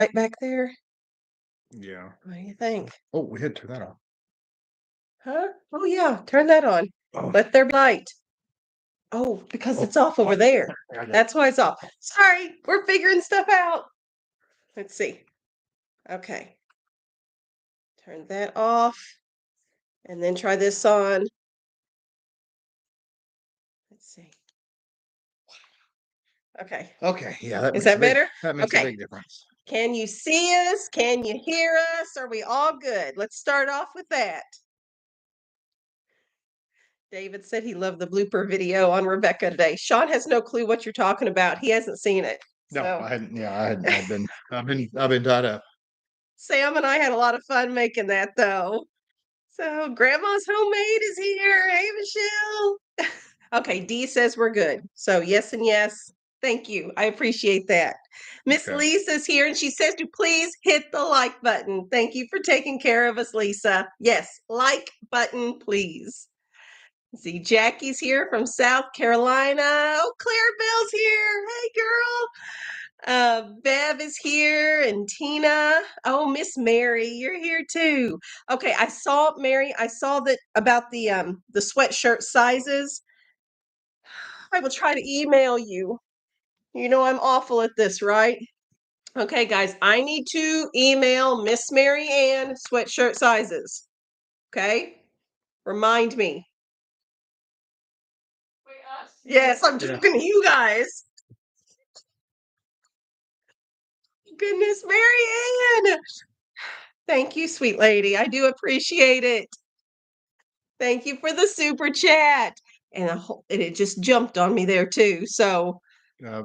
right back there? Yeah. What do you think? Oh, we had to turn that off. Huh? Oh, yeah, turn that on. Oh, Let there be light. Oh, because oh, it's off over there. I got it. That's why it's off. Sorry, we're figuring stuff out. Let's see. Okay. Turn that off and then try this on. Let's see. Okay. Okay, yeah, that Is makes a that big better? that makes a Okay. big difference. Can you see us? Can you hear us? Are we all good? Let's start off with that. David said he loved the blooper video on Rebecca today. Sean has no clue what you're talking about. He hasn't seen it. No, So I hadn't. Yeah, I hadn't. I've been tied up. Sam and I had a lot of fun making that though. So Grandma's homemade is here. Hey, Michelle. Okay, D says we're good. So yes and yes. Thank you. I appreciate that. Miss Okay. Lisa's here and she says to please hit the like button. Thank you for taking care of us, Lisa. Yes, like button, please. See, Jackie's here from South Carolina. Oh, Clarabelle's here. Hey, girl. Bev is here and Tina. Oh, Miss Mary, you're here too. Okay, I saw that about the sweatshirt sizes. I will try to email you. You know I'm awful at this, right? Okay, guys, I need to email Miss Mary Ann sweatshirt sizes. Okay? Remind me. Yes, I'm Yeah. talking to you guys. Goodness, Mary Ann. Thank you, sweet lady. I do appreciate it. Thank you for the super chat. And it just jumped on me there too. So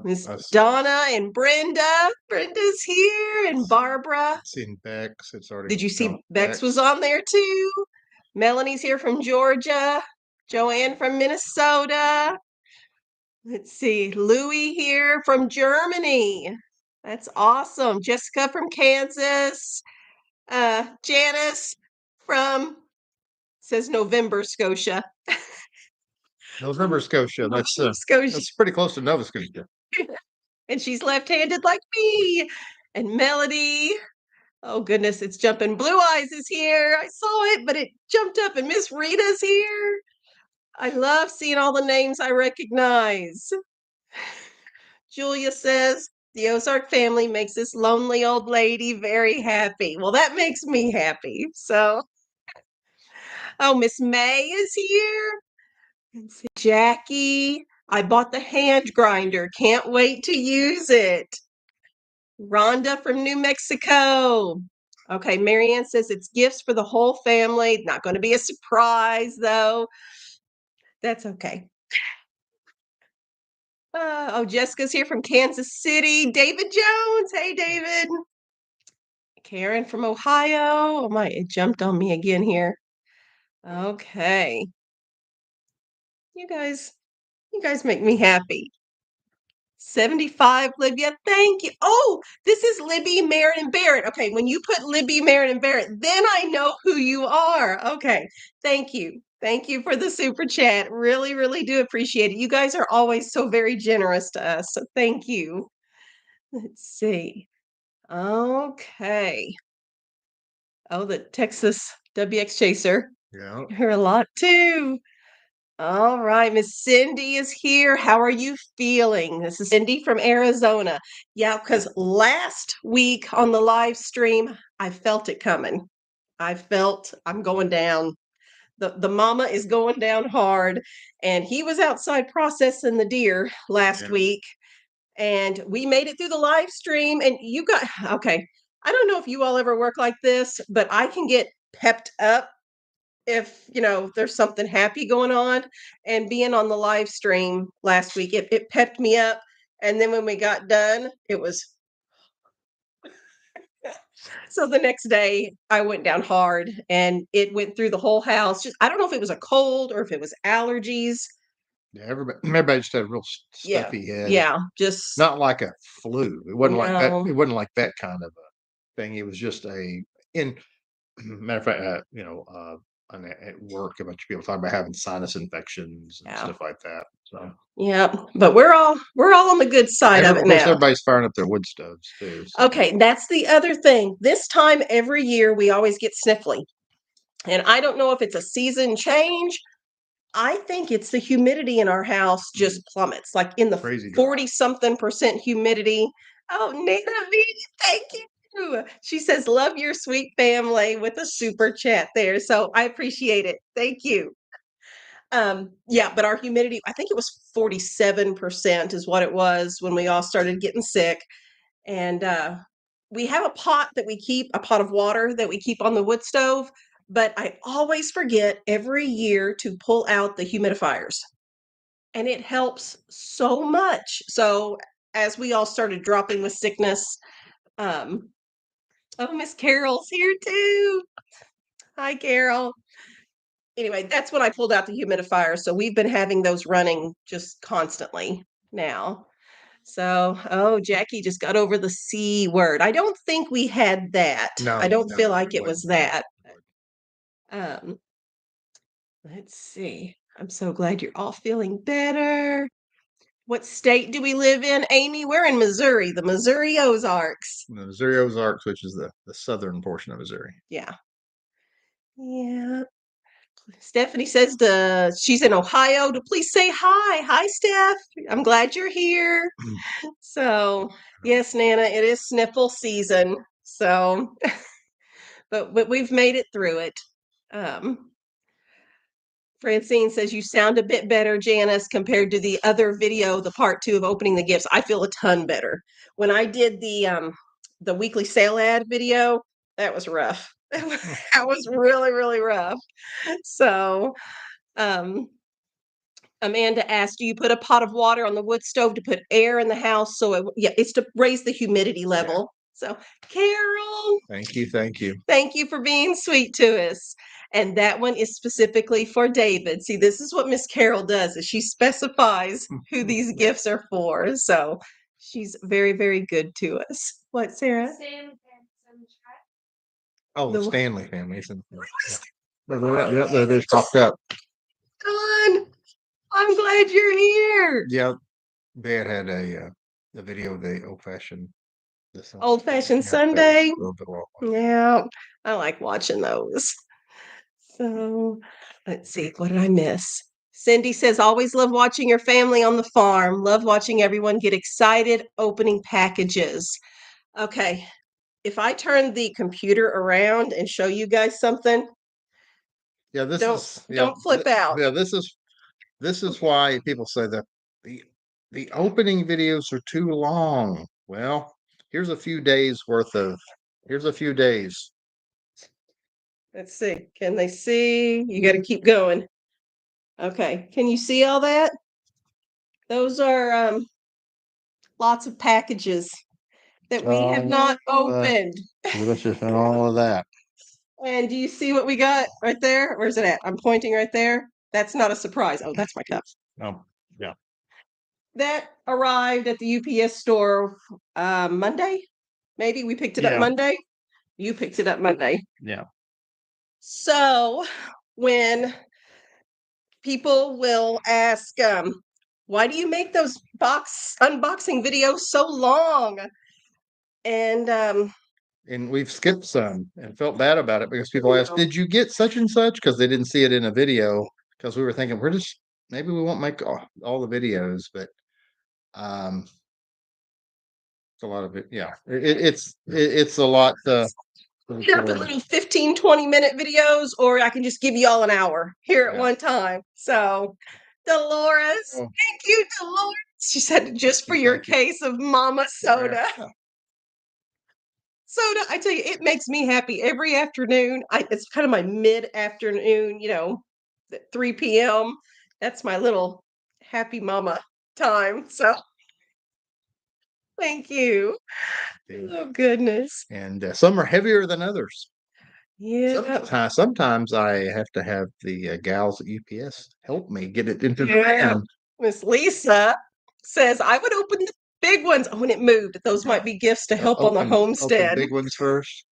Miss I've Donna and Brenda. Brenda's here and Barbara. seen Bex. It's already Did you gone see with Bex was Bex. on there too? Melanie's here from Georgia. Joanne from Minnesota. Let's see. Louie here from Germany. That's awesome. Jessica from Kansas. Janice from says November Scotia. November Scotia. Scotia. That's pretty close to Nova Scotia. And she's left-handed like me. And Melody. Oh goodness, it's jumping. Blue Eyes is here. I saw it, but it jumped up. And Miss Rita's here. I love seeing all the names I recognize. Julia says the Ozark family makes this lonely old lady very happy. Well, that makes me happy. So, oh, Miss May is here. And Jackie, I bought the hand grinder. Can't wait to use it. Rhonda from New Mexico. Okay, Marianne says it's gifts for the whole family. Not going to be a surprise, though. That's okay. Oh, Jessica's here from Kansas City. David Jones. Hey, David. Karen from Ohio. Oh my, it jumped on me again here. Okay. You guys make me happy. 75, Libya. Thank you. Oh, this is Libby, Merritt, and Barrett. Okay, when you put Libby, Merritt, and Barrett, then I know who you are. Okay, thank you. Thank you for the super chat. Really, really do appreciate it. You guys are always so very generous to us. So thank you. Let's see. Okay. Oh, the Texas WX Chaser. Yeah. You're a lot too. All right, Miss Cindy is here. How are you feeling? This is Cindy from Arizona. Yeah, because last week on the live stream, I felt it coming. I felt I'm going down. The mama is going down hard, and he was outside processing the deer last Yeah. week, and we made it through the live stream. And you got okay. I don't know if you all ever work like this, but I can get pepped up if there's something happy going on, and being on the live stream last week, it pepped me up. And then when we got done, it was so the next day I went down hard and it went through the whole house. Just I don't know if it was a cold or if it was allergies. Yeah. Everybody just had a real Yeah, stuffy head. yeah, just Not like a flu. It wasn't like that. no. It wasn't like that kind of a thing. It was just in matter of fact, at work, a bunch of people talking about having sinus infections and Yeah. stuff like that. So Yeah, but we're all on the good side of of it course, now. everybody's firing up their wood stoves too. So. Okay, that's the other thing. This time every year we always get sniffly. And I don't know if it's a season change. I think it's the humidity in our house just plummets, like in the Crazy dry. 40 something percent humidity. Oh, Nina V, thank you. She says, love your sweet family with a super chat there. So I appreciate it. Thank you. Yeah, but our humidity, I think it was 47% is what it was when we all started getting sick. And we have a pot that we keep, a pot of water that we keep on the wood stove, but I always forget every year to pull out the humidifiers. And it helps so much. So as we all started dropping with sickness, um, oh, Miss Carol's here too. Hi, Carol. Anyway, that's when I pulled out the humidifier. So we've been having those running just constantly now. So, oh, Jackie just got over the C word. I don't think we had that. I don't feel like it was that. Um, let's see. I'm so glad you're all feeling better. What state do we live in, Amy? We're in Missouri, the Missouri Ozarks. The Missouri Ozarks, which is the southern portion of Missouri. Yeah. Yeah. Stephanie says she's in Ohio to please say hi. Hi, Steph. I'm glad you're here. So, yes, Nana, it is sniffle season. So, but we've made it through it. Um, Francine says you sound a bit better, Janice, compared to the other video, the part 2 of opening the gifts. I feel a ton better. When I did the weekly sale ad video, that was rough. That was really, really rough. So, um, Amanda asked, do you put a pot of water on the wood stove to put air in the house? So yeah, it's to raise the humidity level. Yeah. So Carol. Thank you. Thank you. Thank you for being sweet to us. And that one is specifically for David. See, this is what Miss Carol does, is she specifies who these gifts are for. So she's very, very good to us. What, Sarah? Oh, the Stanley family. They just popped up. Don, I'm glad you're here. Yeah, Dad had a video of the Old fashioned Sunday. Yeah, I like watching those. So let's see, what did I miss? Cindy says, always love watching your family on the farm. Love watching everyone get excited opening packages. Okay, if I turn the computer around and show you guys something, yeah, don't flip out. Yeah, this is why people say that the opening videos are too long. Well, here's a few days. Let's see. Can they see? You got to keep going. Okay. Can you see all that? Those are lots of packages that we have not opened. Let's just all of that. And do you see what we got right there? Where's it at? I'm pointing right there. That's not a surprise. Oh, that's my cup. Oh, yeah. That arrived at the UPS store Monday. Maybe we picked it up Monday. You picked it up Monday. Yeah. So when people will ask, why do you make those unboxing videos so long? And we've skipped some and felt bad about it because people asked, did you get such and such? Because they didn't see it in a video. Because we were thinking, maybe we won't make all the videos, but it's a lot of it. Yeah, it's a lot. Up in little 15, 20-minute videos, or I can just give you all an hour here at one time. So, Dolores, thank you, Dolores. She said, just for your case of mama soda. Soda, I tell you, it makes me happy every afternoon. It's kind of my mid-afternoon, 3 p.m. That's my little happy mama time. So, thank you. Oh, goodness. And some are heavier than others. Yeah. Sometimes I have to have the gals at UPS help me get it into the van. Miss Lisa says, I would open the big ones when it moved. Those might be gifts to help on the homestead. Open big ones first.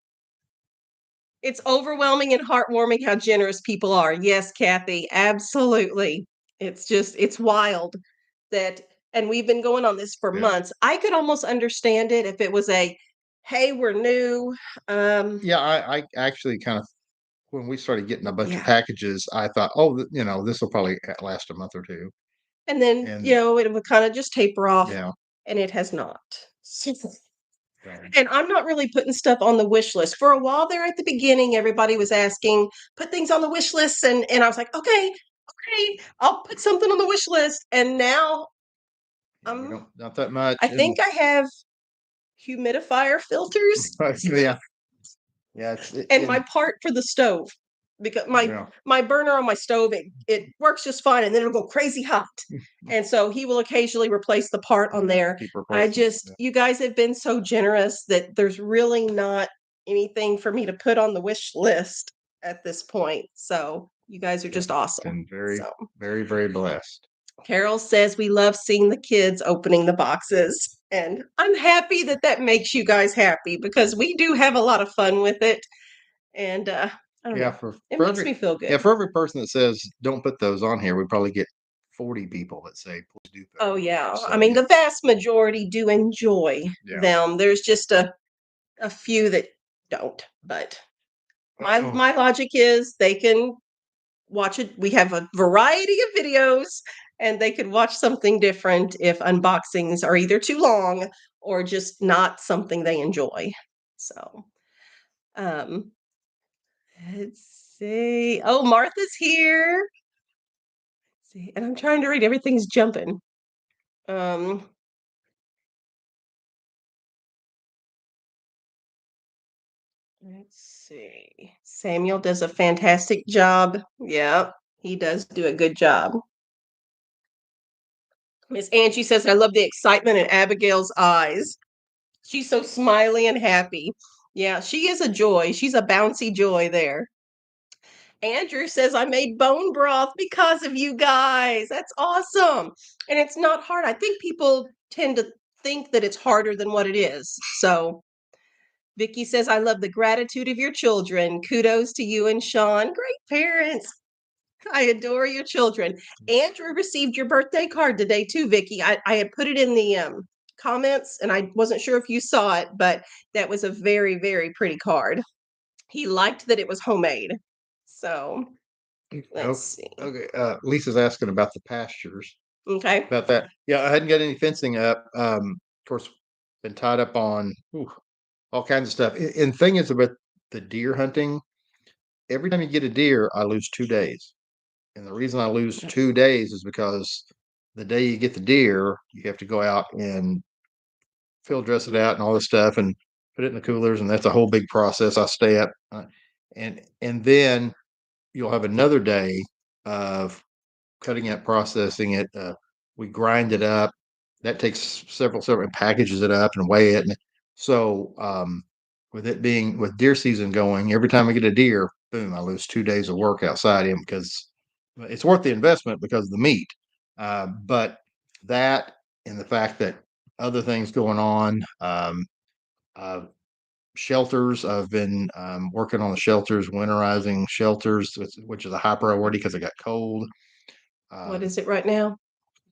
It's overwhelming and heartwarming how generous people are. Yes, Kathy, absolutely. It's wild that, and we've been going on this for Yeah. months. I could almost understand it if it was a, hey, we're new. Yeah, I actually kind of when we started getting a bunch of Yeah. packages, I thought, oh, this will probably last a month or two. And then, And it would kind of just taper off, yeah, and it has not. so, And I'm not really putting stuff on the wish list. For a while there at the beginning, everybody was asking, put things on the wish list. And I was like, okay, okay, I'll put something on the wish list. And now yeah, we um don't not that much. I And think I have humidifier filters yeah, yeah, and my part for the stove, because yeah. my burner on my stove, it works just fine, and then it'll go crazy hot. And so he will occasionally replace the part on there. Keep I replacing. just, you guys have been so generous that there's really not anything for me to put on the wish list at this point. So you guys are Yeah, just awesome. been very, So very, very blessed. Carol says we love seeing the kids opening the boxes. And I'm happy that that makes you guys happy, because we do have a lot of fun with it. And I don't Yeah, know, for it for makes every me feel yeah good. for every person that says don't put those on here, we probably get 40 people that say please do put Oh them on here. yeah. I So mean, yeah, the vast majority do enjoy yeah. them. There's just a few that don't. But Oh, my logic is they can watch it. We have a variety of videos, and they could watch something different if unboxings are either too long or just not something they enjoy. So, um, let's see. Oh, Martha's here. Let's see, and I'm trying to read. Everything's jumping. Um, let's see. Samuel does a fantastic job. Yeah, he does do a good job. Miss Angie says, I love the excitement in Abigail's eyes. She's so smiley and happy. Yeah, she is a joy. She's a bouncy joy there. Andrew says, I made bone broth because of you guys. That's awesome. And it's not hard. I think people tend to think that it's harder than what it is. So Vicky says, I love the gratitude of your children. Kudos to you and Sean. Great parents. I adore your children. Andrew received your birthday card today too, Vicky. I had put it in the comments, and I wasn't sure if you saw it, but that was a very, very pretty card. He liked that it was homemade. So let's oh, see. okay. Lisa's asking about the pastures. Okay. About that. Yeah, I hadn't got any fencing up. Of course, been tied up on all kinds of stuff. And thing is about the deer hunting. Every time you get a deer, I lose 2 days. And the reason I lose 2 days is because the day you get the deer, you have to go out and field dress it out and all this stuff and put it in the coolers, and that's a whole big process. I stay up, and then you'll have another day of cutting it, processing it. We grind it up. That takes several packages it up and weigh it. And so, with it being with deer season going, every time I get a deer, boom, I lose 2 days of work outside him because it's worth the investment because of the meat. But that and the fact that other things going on, uh, shelters. I've been working on the shelters, winterizing shelters, which is a high priority because it got cold. What Um, is it right now?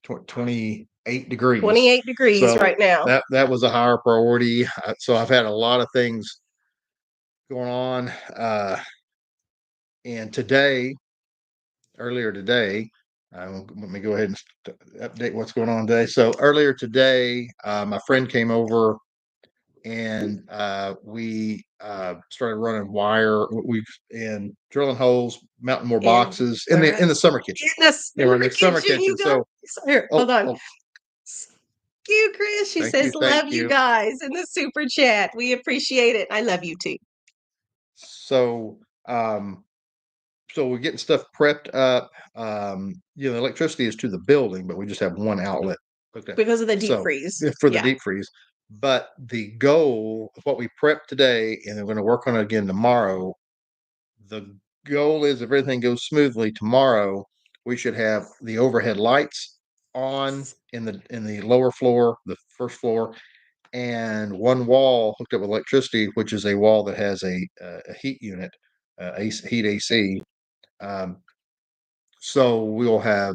28 degrees. 28 degrees So right now. that was a higher priority. So I've had a lot of things going on. And today, earlier today, let me go ahead and update what's going on today. So earlier today, my friend came over and we started running wire. We and drilling holes, mounting more In boxes in where the I summer kitchen. in the Yeah, we're in summer the summer kitchen, kitchen. you guys. So Here, hold oh, on. oh, Thank you, Chris. She thank you, says, thank love you you. guys in the super chat. We appreciate it. I love you too. So um, so we're getting stuff prepped up. The electricity is to the building, but we just have one outlet hooked up. Because of the deep So freeze. for the Yeah. deep freeze. But the goal of what we prepped today, and we're going to work on it again tomorrow. The goal is if everything goes smoothly tomorrow, we should have the overhead lights on in the lower floor, the first floor, and one wall hooked up with electricity, which is a wall that has a heat unit, heat AC. Um, so we'll have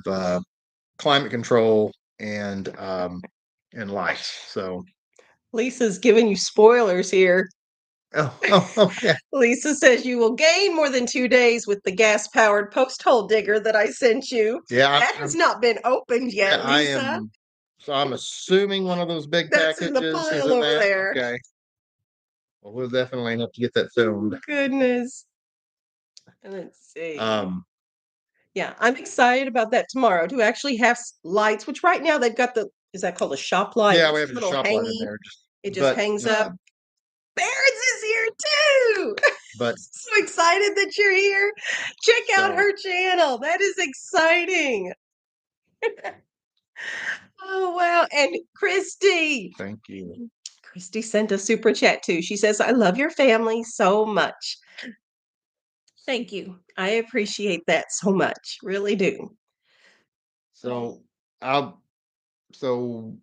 climate control and lights. So Lisa's giving you spoilers here. yeah. Lisa says you will gain more than 2 days with the gas-powered post hole digger that I sent you. Yeah, That has not been opened yet, I Lisa. am. So I'm assuming one of those big That's in the packages is pile in over that. there. Okay. Well, we'll definitely have to get that filmed. Goodness. Let's see. Um, Yeah, I'm excited about that tomorrow to actually have lights, which right now they've got is that called a shop light? yeah, It's we a have a little shop light in hangy. there, It just but hangs up. Barron's is here too. but So excited that you're here. Check out so her channel. That is exciting. Oh, wow. And Christy. thank you. Christy sent a super chat too. She says, I love your family so much. Thank you. I appreciate that so much. Really do. So I'll so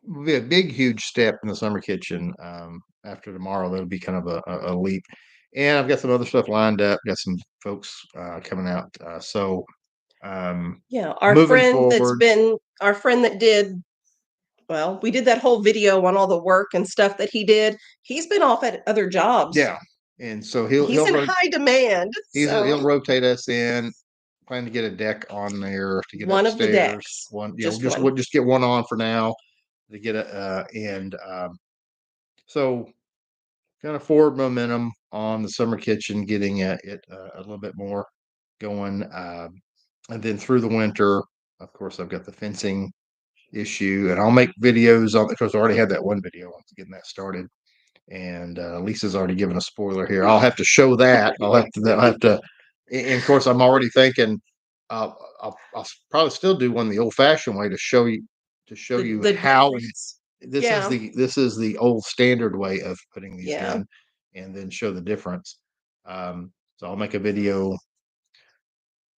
will be a big, huge step in the summer kitchen. After tomorrow, that'll be kind of a leap. And I've got some other stuff lined up. Got some folks coming out. Yeah, Moving forward, our friend that did, well, we did that whole video on all the work and stuff that he did. He's been off at other jobs. yeah. And so He's in high demand. he'll So rotate us in. Plan to get a deck on there to get one of the upstairs. decks, One, just we'll one. just get one on for now to get a and so kind of forward momentum on the summer kitchen, getting it a little bit more going, and then through the winter, of course, I've got the fencing issue, and I'll make videos on because I already had that one video on getting that started. And Lisa's already given a spoiler here. I'll have to show that. I'll have to. And of course, I'm already thinking. I'll probably still do one the old-fashioned way to show you The how difference. this is Yeah. the old standard way of putting these Yeah. in, and then show the difference. So I'll make a video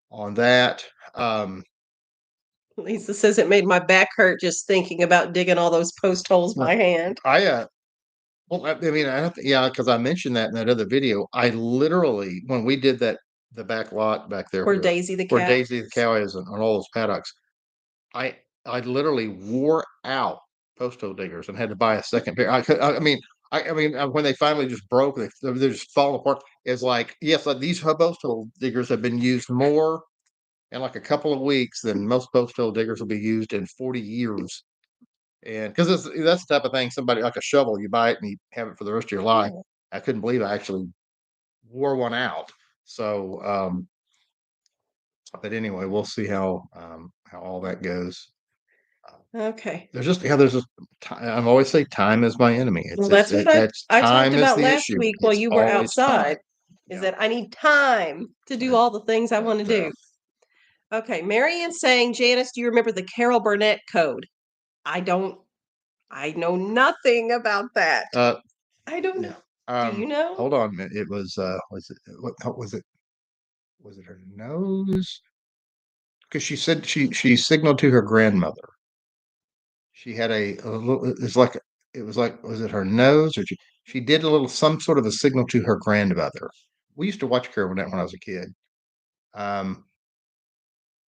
on that. Lisa says it made my back hurt just thinking about digging all those post holes by hand. Well, I mean, I have to, yeah, because I mentioned that in that other video. I literally, when we did the back lot back there Where Daisy the where cat. Daisy the cow is and on all those paddocks, I I literally wore out post hole diggers and had to buy a second pair. I mean, when they finally just broke, they're just falling apart. It's like, yes, like these post hole diggers have been used more in like a couple of weeks than most post hole diggers will be used in 40 years. And because that's the type of thing, somebody like a shovel, you buy it and you have it for the rest of your life. I couldn't believe I actually wore one out. So, but anyway, we'll see how all that goes. Okay. There's just I always say time is my enemy. Well, that's what That's I talked time is about the last issue. week while It's you were always time. outside, is Yeah. that I need time to do But, all the things I want to but, do. Okay, Marian's saying, Janice, do you remember the Carol Burnett code? I don't, I know nothing about that. I don't know. Do you know? hold on a minute. It was it what was it? Was it her nose? Because she said she signaled to her grandmother. She had a little. It was like was it her nose or she did a little some sort of a signal to her grandmother. We used to watch Carol Burnett when I was a kid. Um,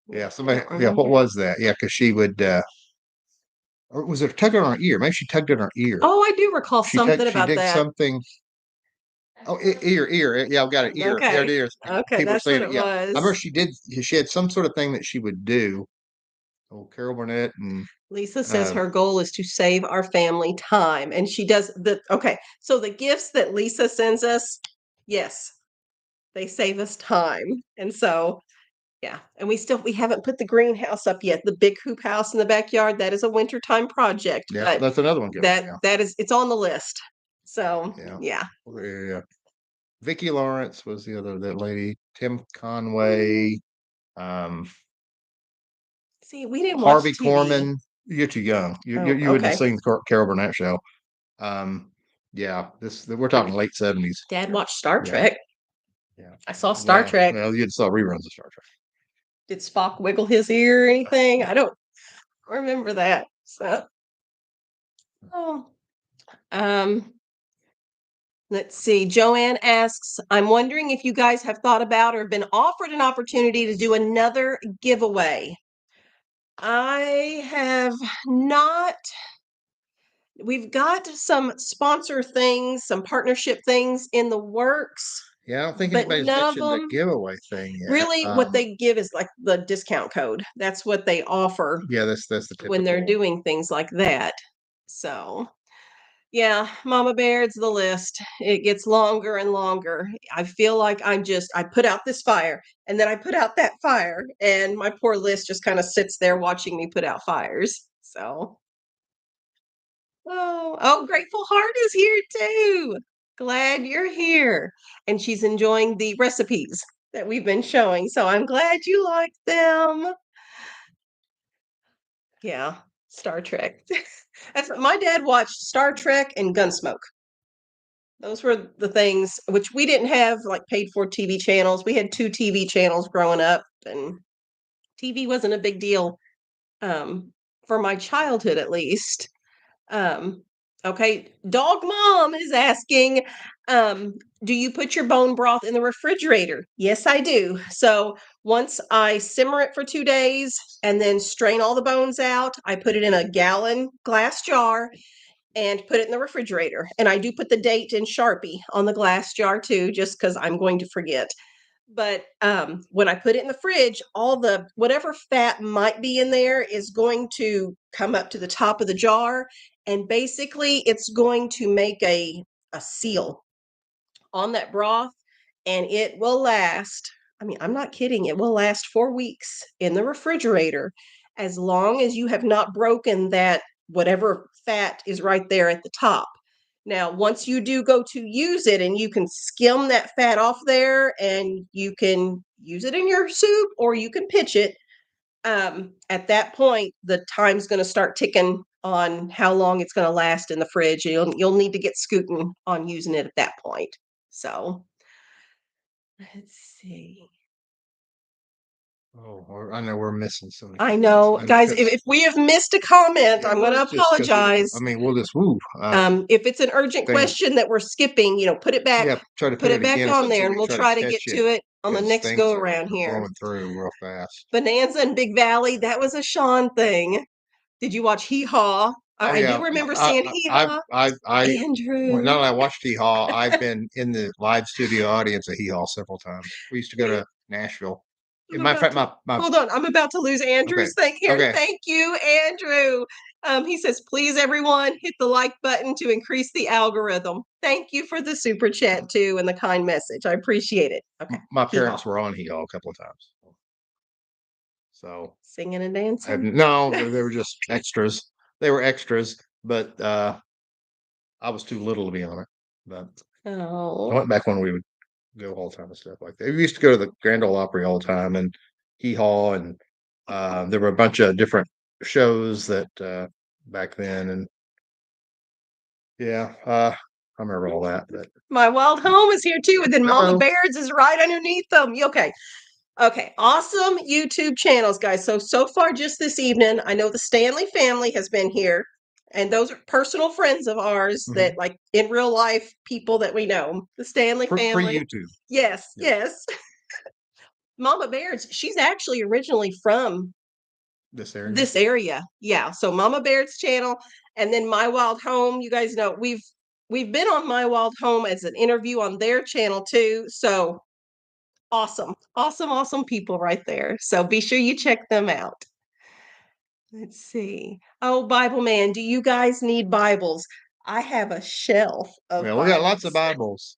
yeah, somebody. Yeah, what was that? Yeah, because she would. Or was it tugging on her ear? Maybe she tugged on her ear. Oh, I do recall something She about did that. something. Oh, ear. Yeah, I've got an ear. There it Okay. is. Okay, People are that's what saying it. it Yeah, I remember was. she did. She had some sort of thing that she would do. Oh, Carol Burnett and Lisa says her goal is to save our family time. And she does okay. So the gifts that Lisa sends us, yes, they save us time. And so, yeah. And we haven't put the greenhouse up yet. The big hoop house in the backyard, that is a wintertime project. yeah, But that's another one. it's on the list. So, yeah. Yeah. Vicki Lawrence was the other that lady. Tim Conway, um, See, we didn't watch Harvey TV. Korman. You're too young. You Oh, wouldn't have okay. seen the Carol Burnett show. Yeah, this we're talking late 70s. Dad watched Star Yeah, Trek. yeah. I saw Star Trek. Well, you saw reruns of Star Trek. Did Spock wiggle his ear or anything? I don't remember that. So, oh. Let's see. Joanne asks, I'm wondering if you guys have thought about or been offered an opportunity to do another giveaway. I have not. We've got some sponsor things, some partnership things in the works, Yeah, I don't think but anybody's none of mentioned the them giveaway thing yet. really. What they give is like the discount code. That's what they offer Yeah, that's the when they're typical. doing things like that. So, yeah, Mama Bear, it's the list. It gets longer and longer. I feel like I put out this fire and then I put out that fire, and my poor list just kind of sits there watching me put out fires. So, oh, Grateful Heart is here too. Glad you're here. And she's enjoying the recipes that we've been showing. So I'm glad you like them. Yeah, Star Trek. That's my dad watched Star Trek and Gunsmoke. Those were the things which we didn't have like paid for TV channels. We had two TV channels growing up, and TV wasn't a big deal for my childhood, at least. Um, okay, Dog Mom is asking, do you put your bone broth in the refrigerator? Yes, I do. So once I simmer it for 2 days and then strain all the bones out, I put it in a gallon glass jar and put it in the refrigerator. And I do put the date in Sharpie on the glass jar too, just because I'm going to forget. But when I put it in the fridge, all the whatever fat might be in there is going to come up to the top of the jar, and basically it's going to make a seal on that broth, and it will last. I mean, I'm not kidding. It will last 4 weeks in the refrigerator as long as you have not broken that whatever fat is right there at the top. Now, once you do go to use it, and you can skim that fat off there and you can use it in your soup or you can pitch it, at that point, the time's going to start ticking on how long it's going to last in the fridge. You'll need to get scooting on using it at that point. So let's see. I know we're missing some. I know, guys, if we have missed a comment, I'm going to It's just because apologize. I mean we'll just woo. If it's an urgent Things, question that we're skipping, put it back, yeah, try to put put it it back again on so there, we and can we'll try to try to get catch it to it on the because next things go are around here. blowing through real fast. Bonanza and Big Valley, that was a Sean thing. Did you watch Hee Haw? Oh I do yeah, remember seeing Hee Haw. well, Andrew. not only I watched Hee Haw, I've been in the live studio audience at Hee Haw several times. We used to go to Nashville. I'm In my about fact, to my hold on. I'm about to lose okay, Andrew's thing here. okay. Thank you, Andrew. He says, please, everyone, hit the like button to increase the algorithm. Thank you for the super chat, too, and the kind message. I appreciate it. Okay. My Hee parents Haw. were on Hee Haw a couple of times, so Singing and I have dancing. no. They were just extras. They were extras, but I was too little to be on it. But I Oh. went back when we would go all the time and stuff like that. We used to go to the Grand Ole Opry all the time and Hee Haw, and there were a bunch of different shows that back then, and yeah, I remember all that. But My Wild Home is here, too, and then Mama hello. Bear's is right underneath them. Okay. Okay, awesome YouTube channels, guys. So far, just this evening, I know the Stanley family has been here, and those are personal friends of ours that, like, in real life, people that we know. The Stanley Pre family. YouTube. Yes, Yep. yes. Mama Baird's, she's actually originally from This area. this area. Yeah, so Mama Baird's channel, and then My Wild Home. You guys know we've been on My Wild Home as an interview on their channel too. So awesome, awesome, awesome people right there. So be sure you check them out. Let's see. Oh, Bible Man, do you guys need Bibles? I have a shelf of Well, we got lots of Bibles. Bibles.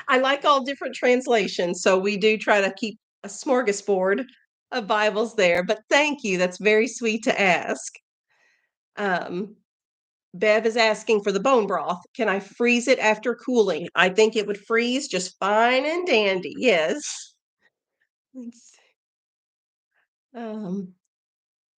I like all different translations, so we do try to keep a smorgasbord of Bibles there. But thank you. That's very sweet to ask. Um, Bev is asking for the bone broth. Can I freeze it after cooling? I think it would freeze just fine and dandy. Yes. Let's see.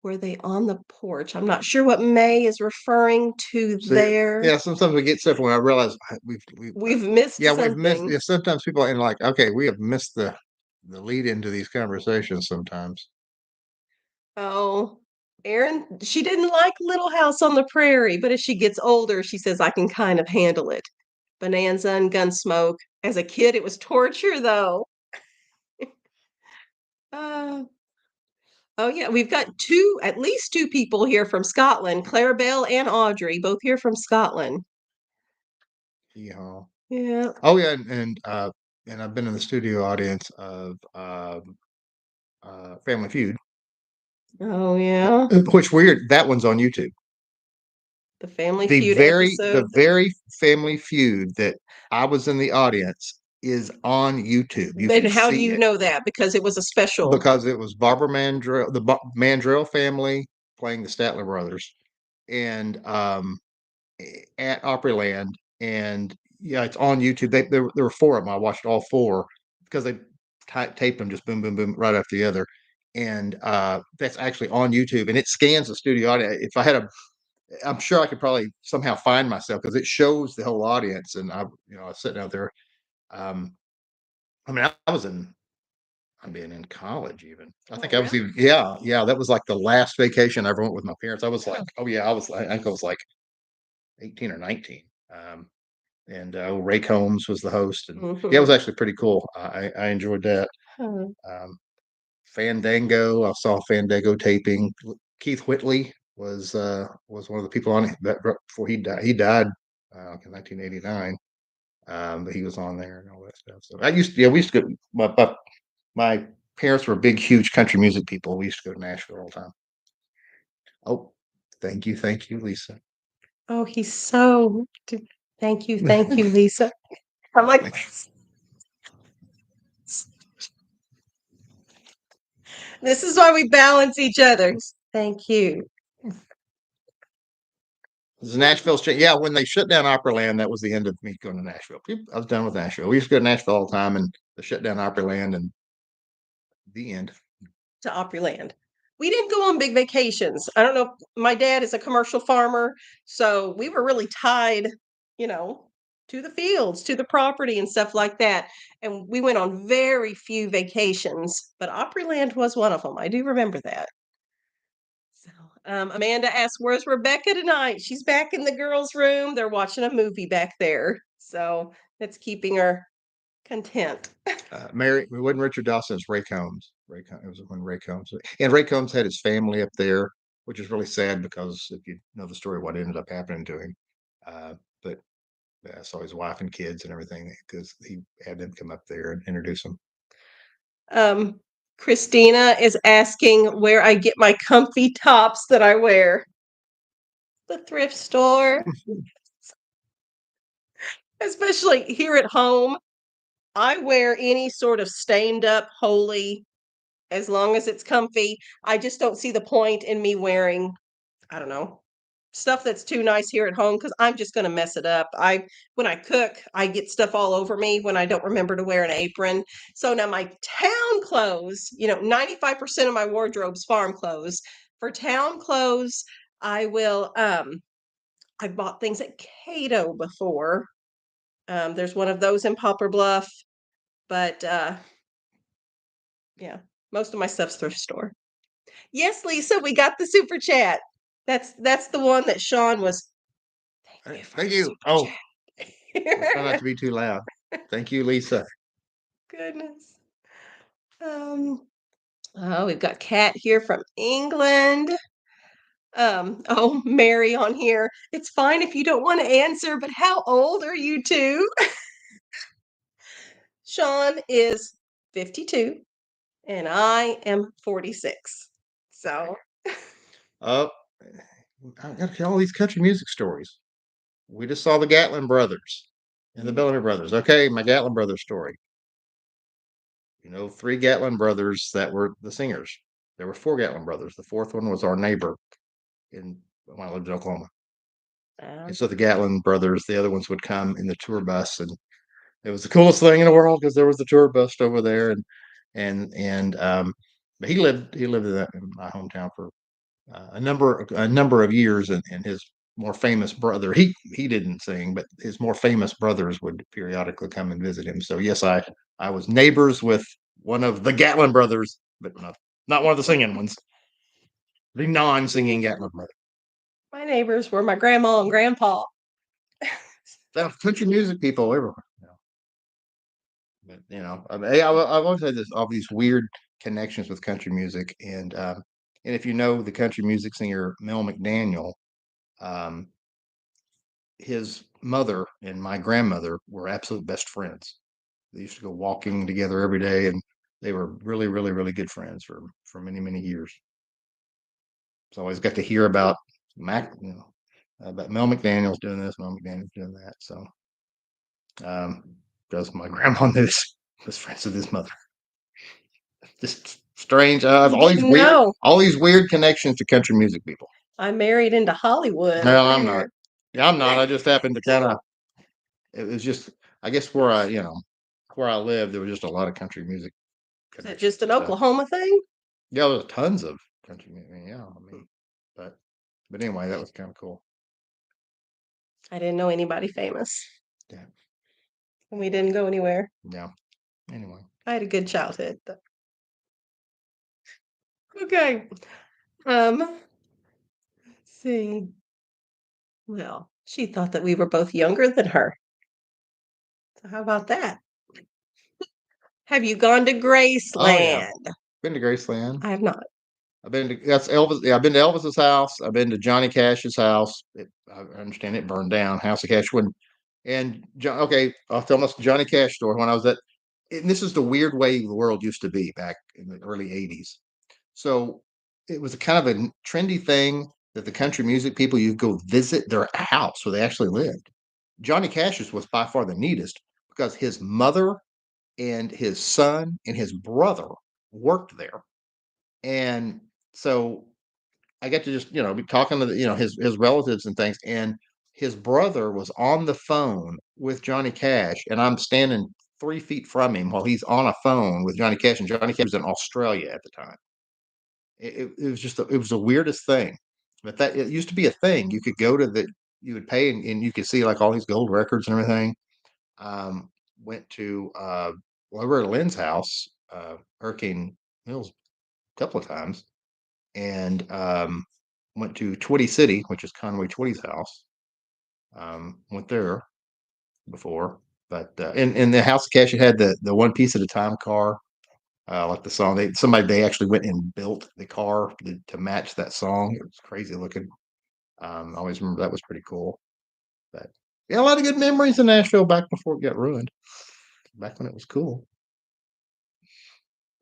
Were they on the porch? I'm not sure what May is referring to See, there. yeah, sometimes we get stuff when I realize We've missed yeah, we've missed. something. Yeah, sometimes people are like, okay, we have missed the lead into these conversations sometimes. Oh, Erin, she didn't like Little House on the Prairie, but as she gets older, she says, I can kind of handle it. Bonanza and Gunsmoke. As a kid, it was torture, though. Uh, oh, yeah, we've got at least two people here from Scotland, Clarabelle and Audrey, both here from Scotland. Yeah. Yeah. Oh yeah, and I've been in the studio audience of Family Feud. Oh, yeah. Which weird, that one's on YouTube. The Family The Feud very the episode. very Family Feud that I was in the audience is on YouTube. You And can how do see you it know that? Because it was a special. because it was Barbara Mandrell, the Mandrell family playing the Statler brothers, and at Opryland, and yeah, it's on YouTube. There were four of them. I watched all four because they taped them just boom, boom, boom, right after the other. And that's actually on YouTube, and it scans the studio audience. If I had I'm sure I could probably somehow find myself because it shows the whole audience. And I was sitting out there. Um, I mean, I was in, I mean, in college even. I Oh, think I was really? even, yeah, that was like the last vacation I ever went with my parents. I was like, oh yeah, I think I was like 18 or 19. And Ray Combs was the host, and yeah, it was Mhm. actually pretty cool. I enjoyed that. Huh. Fandango, I saw Fandango taping. Keith Whitley was one of the people on it that before he died. He died in 1989, but he was on there and all that stuff. So we used to go. My parents were big, huge country music people. We used to go to Nashville all the time. Oh, thank you, Lisa. Oh, he's so. Thank you, Lisa. I'm like, this is why we balance each other. Thank you. This is Nashville Street. Yeah, when they shut down Opryland, that was the end of me going to Nashville. I was done with Nashville. We used to go to Nashville all the time, and they shut down Opryland, and the end. To Opryland. We didn't go on big vacations. I don't know. My dad is a commercial farmer, so we were really tied, you know, to the fields, to the property and stuff like that. And we went on very few vacations, but Opryland was one of them. I do remember that. So, Amanda asked, "Where's Rebecca tonight?" She's back in the girls' room. They're watching a movie back there, so that's keeping her content. Mary, it wasn't Richard Dawson, it's Ray Combs. It was when Ray Combs, and Ray Combs had his family up there, which is really sad because if you know the story, what ended up happening to him. But I saw his wife and kids and everything because he had them come up there and introduce them. Um, Christina is asking where I get my comfy tops that I wear. The thrift store, especially here at home. I wear any sort of stained up, holy, as long as it's comfy. I just don't see the point in me wearing, I don't know, stuff that's too nice here at home because I'm just going to mess it up. When I cook, I get stuff all over me when I don't remember to wear an apron. So now my town clothes, 95% of my wardrobe's farm clothes. For town clothes, I will I bought things at Cato before. There's one of those in Poplar Bluff, but yeah, most of my stuff's thrift store. Yes, Lisa, we got the super chat. That's the one that Sean was. Thank you for Thank the you. super Oh, I'll try not chat. to be too loud. Thank you, Lisa. Goodness. Um, oh, we've got Kat here from England. Oh, Mary on here. It's fine if you don't want to answer, but how old are you two? Sean is 52 and I am 46. So, Oh, I got to tell all these country music stories. We just saw the Gatlin brothers and the Bellamy brothers. Okay, my Gatlin brothers story. Three Gatlin brothers that were the singers. There were four Gatlin brothers. The fourth one was our neighbor when I lived in Oklahoma. And um, so the Gatlin brothers, the other ones would come in the tour bus, and it was the coolest thing in the world because there was the tour bus over there, and but he lived in my hometown for a number of years, and his more famous brother he didn't sing, but his more famous brothers would periodically come and visit him. So yes, I was neighbors with one of the Gatlin brothers, but not one of the singing ones. The non-singing Gatler brother. My neighbors were my grandma and grandpa. Country music people everywhere. But I mean, I've always had all these weird connections with country music, and if you know the country music singer Mel McDaniel, um, his mother and my grandmother were absolute best friends. They used to go walking together every day, and they were really, really, really good friends for many, many years. So I always got to hear about about Mel McDaniel's doing this, Mel McDaniel's doing that. So because my grandma was friends with his mother. Just strange. I have You didn't know. all these weird connections to country music people. I married into Hollywood No, over I'm not. here. Yeah, I'm not. I just happened to kind of. It was just, I guess, where I live, there was just a lot of country music Is that connections just an and stuff. Oklahoma thing? Yeah, there's tons of country music. Yeah, I mean, but anyway, that was kind of cool. I didn't know anybody famous, Yeah, and we didn't go anywhere. yeah. Anyway, I had a good childhood. Okay. Let's see. Well, she thought that we were both younger than her. So how about that? Have you gone to oh yeah, Graceland? been to Graceland. I have not. I've been to that's Elvis. Yeah, I've been to Elvis's house. I've been to Johnny Cash's house. I understand it burned down. House of Cash when, and John. Okay, I'll tell my Johnny Cash story. When I was at, and this is the weird way the world used to be back in the early '80s. So it was a kind of a trendy thing that the country music people you go visit their house where they actually lived. Johnny Cash's was by far the neatest because his mother and his son and his brother worked there, and so I get to just be talking to his relatives and things, and his brother was on the phone with Johnny Cash, and I'm standing 3 feet from him while he's on a phone with Johnny Cash, and Johnny Cash was in Australia at the time. It was just it was the weirdest thing, but that it used to be a thing. You could go to the you would pay and you could see like all these gold records and everything. Um, went to well, we were at Lynn's house, Hurricane Mills, a couple of times, and went to Twitty City, which is Conway Twitty's house. Went there before, but in the House of Cash, it had the one piece at a time car, like the song. They actually went and built the car to match that song. It was crazy looking. I always remember that was pretty cool. But yeah, a lot of good memories in Nashville back before it got ruined. Back when it was cool.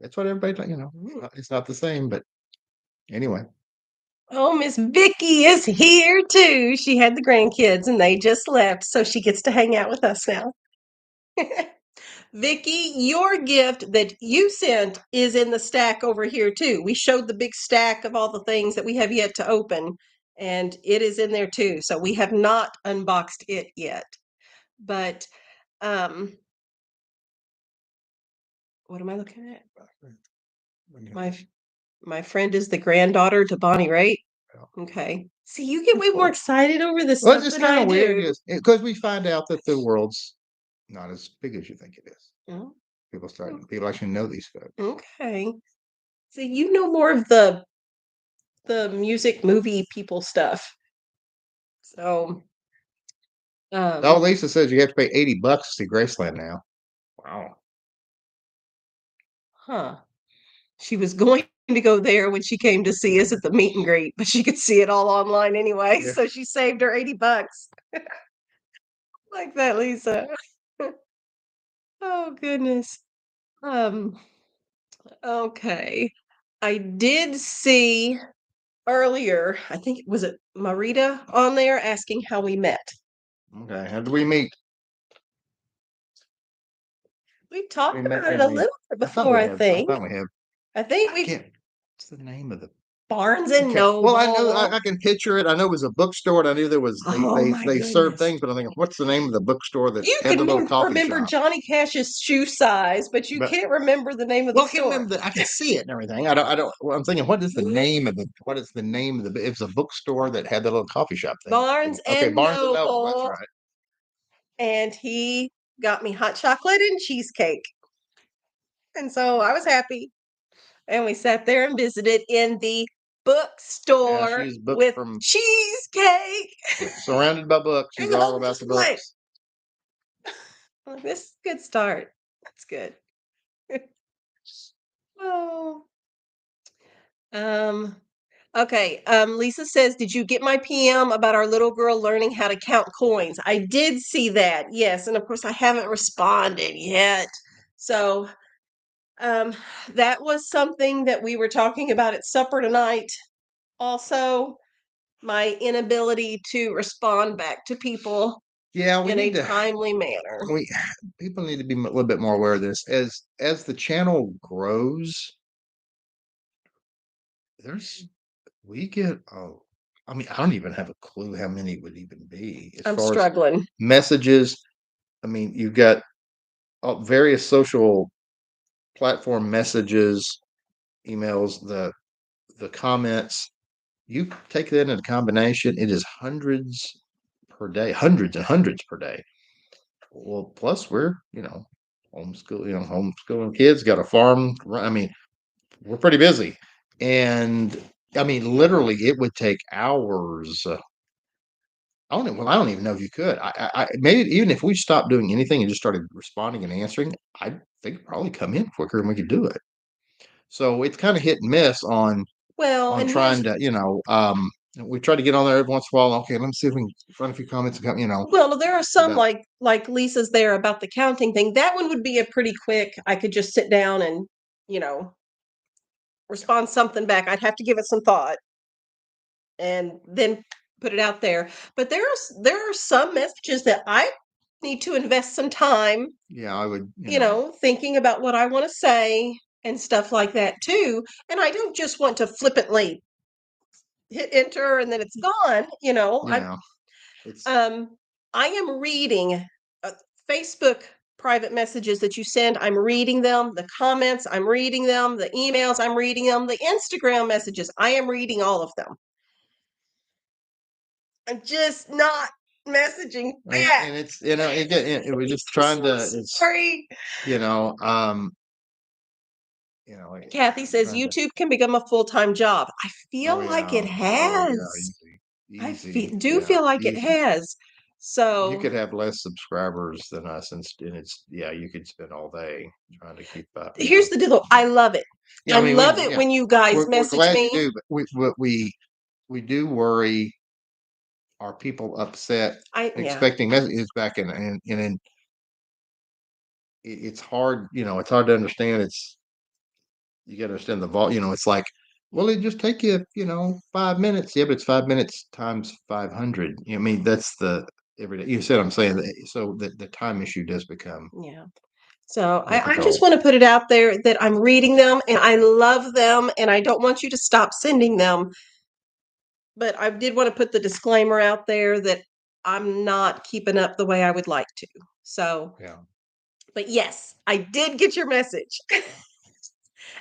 That's what everybody, it's not the same, but anyway. Oh, Miss Vicky is here too. She had the grandkids and they just left, so she gets to hang out with us now. Vicky, your gift that you sent is in the stack over here too. We showed the big stack of all the things that we have yet to open, and it is in there too. So we have not unboxed it yet. But um what am I looking at? My my friend is the granddaughter to Bonnie Raitt. Okay. See, you get way more excited over this Well, it's stuff just than kind I of weird do. because we find out that the world's not as big as you think it is. Mm, People actually know these folks. okay. See, you know more of the music movie people stuff. So, Oh, um, Lisa says you have to pay $80 to see Graceland now. Wow. huh. She was going to go there when she came to see us at the meet and greet, but she could see it all online anyway, Yeah. so she saved her $80. Like that, Lisa. Oh goodness. Um, okay. I did see earlier, I think was it Marita on there asking how we met. Okay. How do we meet? We We talked met about it in a the. little bit I thought before, we I have. I think. thought we have. I think I we can't. What's the name of the? Barnes and Okay. Well, I know. Noble. I can picture it. I know it was a bookstore, and I knew there was. Oh my They served goodness. things, but I think what's the name of the bookstore that You had the can little coffee remember shop? Johnny Cash's shoe size, but you But can't remember the name of the well, I can store. remember that. I can see it and everything. I don't. I don't. Well, I'm thinking, what is the name of the? What is the name of the? It was a bookstore that had the little coffee shop thing. Barnes Okay, and Barnes and Noble. That's Noble. right. And he got me hot chocolate and cheesecake. And so I was happy. And we sat there and visited in the Yeah, bookstore she's booked with from cheesecake. surrounded by books. She's And all I'm about just the like, books. this is a good start. That's good. Oh. Um, okay. Lisa says, did you get my PM about our little girl learning how to count coins? I did see that. Yes. And of course I haven't responded yet. So, um, that was something that we were talking about at supper tonight. Also, my inability to respond back to people Yeah, we in a need to. timely manner. We people need to be a little bit more aware of this as the channel grows. There's we get oh, I mean, I don't even have a clue how many would even be as I'm far as struggling. messages. I mean, you've got various social platform messages, emails, the comments. You take that in a combination, it is hundreds per day, hundreds and hundreds per day. Well, plus we're, homeschooling kids, got a farm. I mean, we're pretty busy. And I mean, literally, it would take hours. I don't even know if you could. Maybe even if we stopped doing anything and just started responding and answering, I think it'd probably come in quicker and we could do it. So it's kind of hit and miss Well, on and here's trying to, we try to get on there every once in a while. Okay, let me see if we can find a few comments. well, there are some But like Lisa's there about the counting thing. That one would be a pretty quick. I could just sit down and, you know, respond something back. I'd have to give it some thought and then put it out there. But there are some messages that I need to invest some time, yeah, I would, thinking about what I want to say and stuff like that too. And I don't just want to flippantly hit enter and then it's gone. yeah, it's Um, I am reading Facebook private messages that you send. I'm reading them. The comments, I'm reading them. The emails, I'm reading them. The Instagram messages, I am reading all of them. I'm just not messaging back. and it's it was just trying So to it's sorry. you know um Kathy says trying to YouTube can become a full-time job. I oh feel like it yeah oh yeah has. easy I easy do yeah feel like it easy. has. You So could have less subscribers than us, and it's yeah, you could spend all day trying to keep up. here's the deal. I love it. Yeah, I I mean, we love it yeah, when you guys we're message glad you me. do, but we do worry. Are people upset Yeah. expecting messages back? And it's hard. It's hard to understand. You got to understand the vol. It's like, well, it just take you 5 minutes. Yeah, but it's 5 minutes times 500. I mean, that's the every day. You said I'm saying that, so the time issue does become Yeah. So I just difficult. want to put it out there that I'm reading them and I love them and I don't want you to stop sending them. But I did want to put the disclaimer out there that I'm not keeping up the way I would like to. So, Yeah. but yes, I did get your message.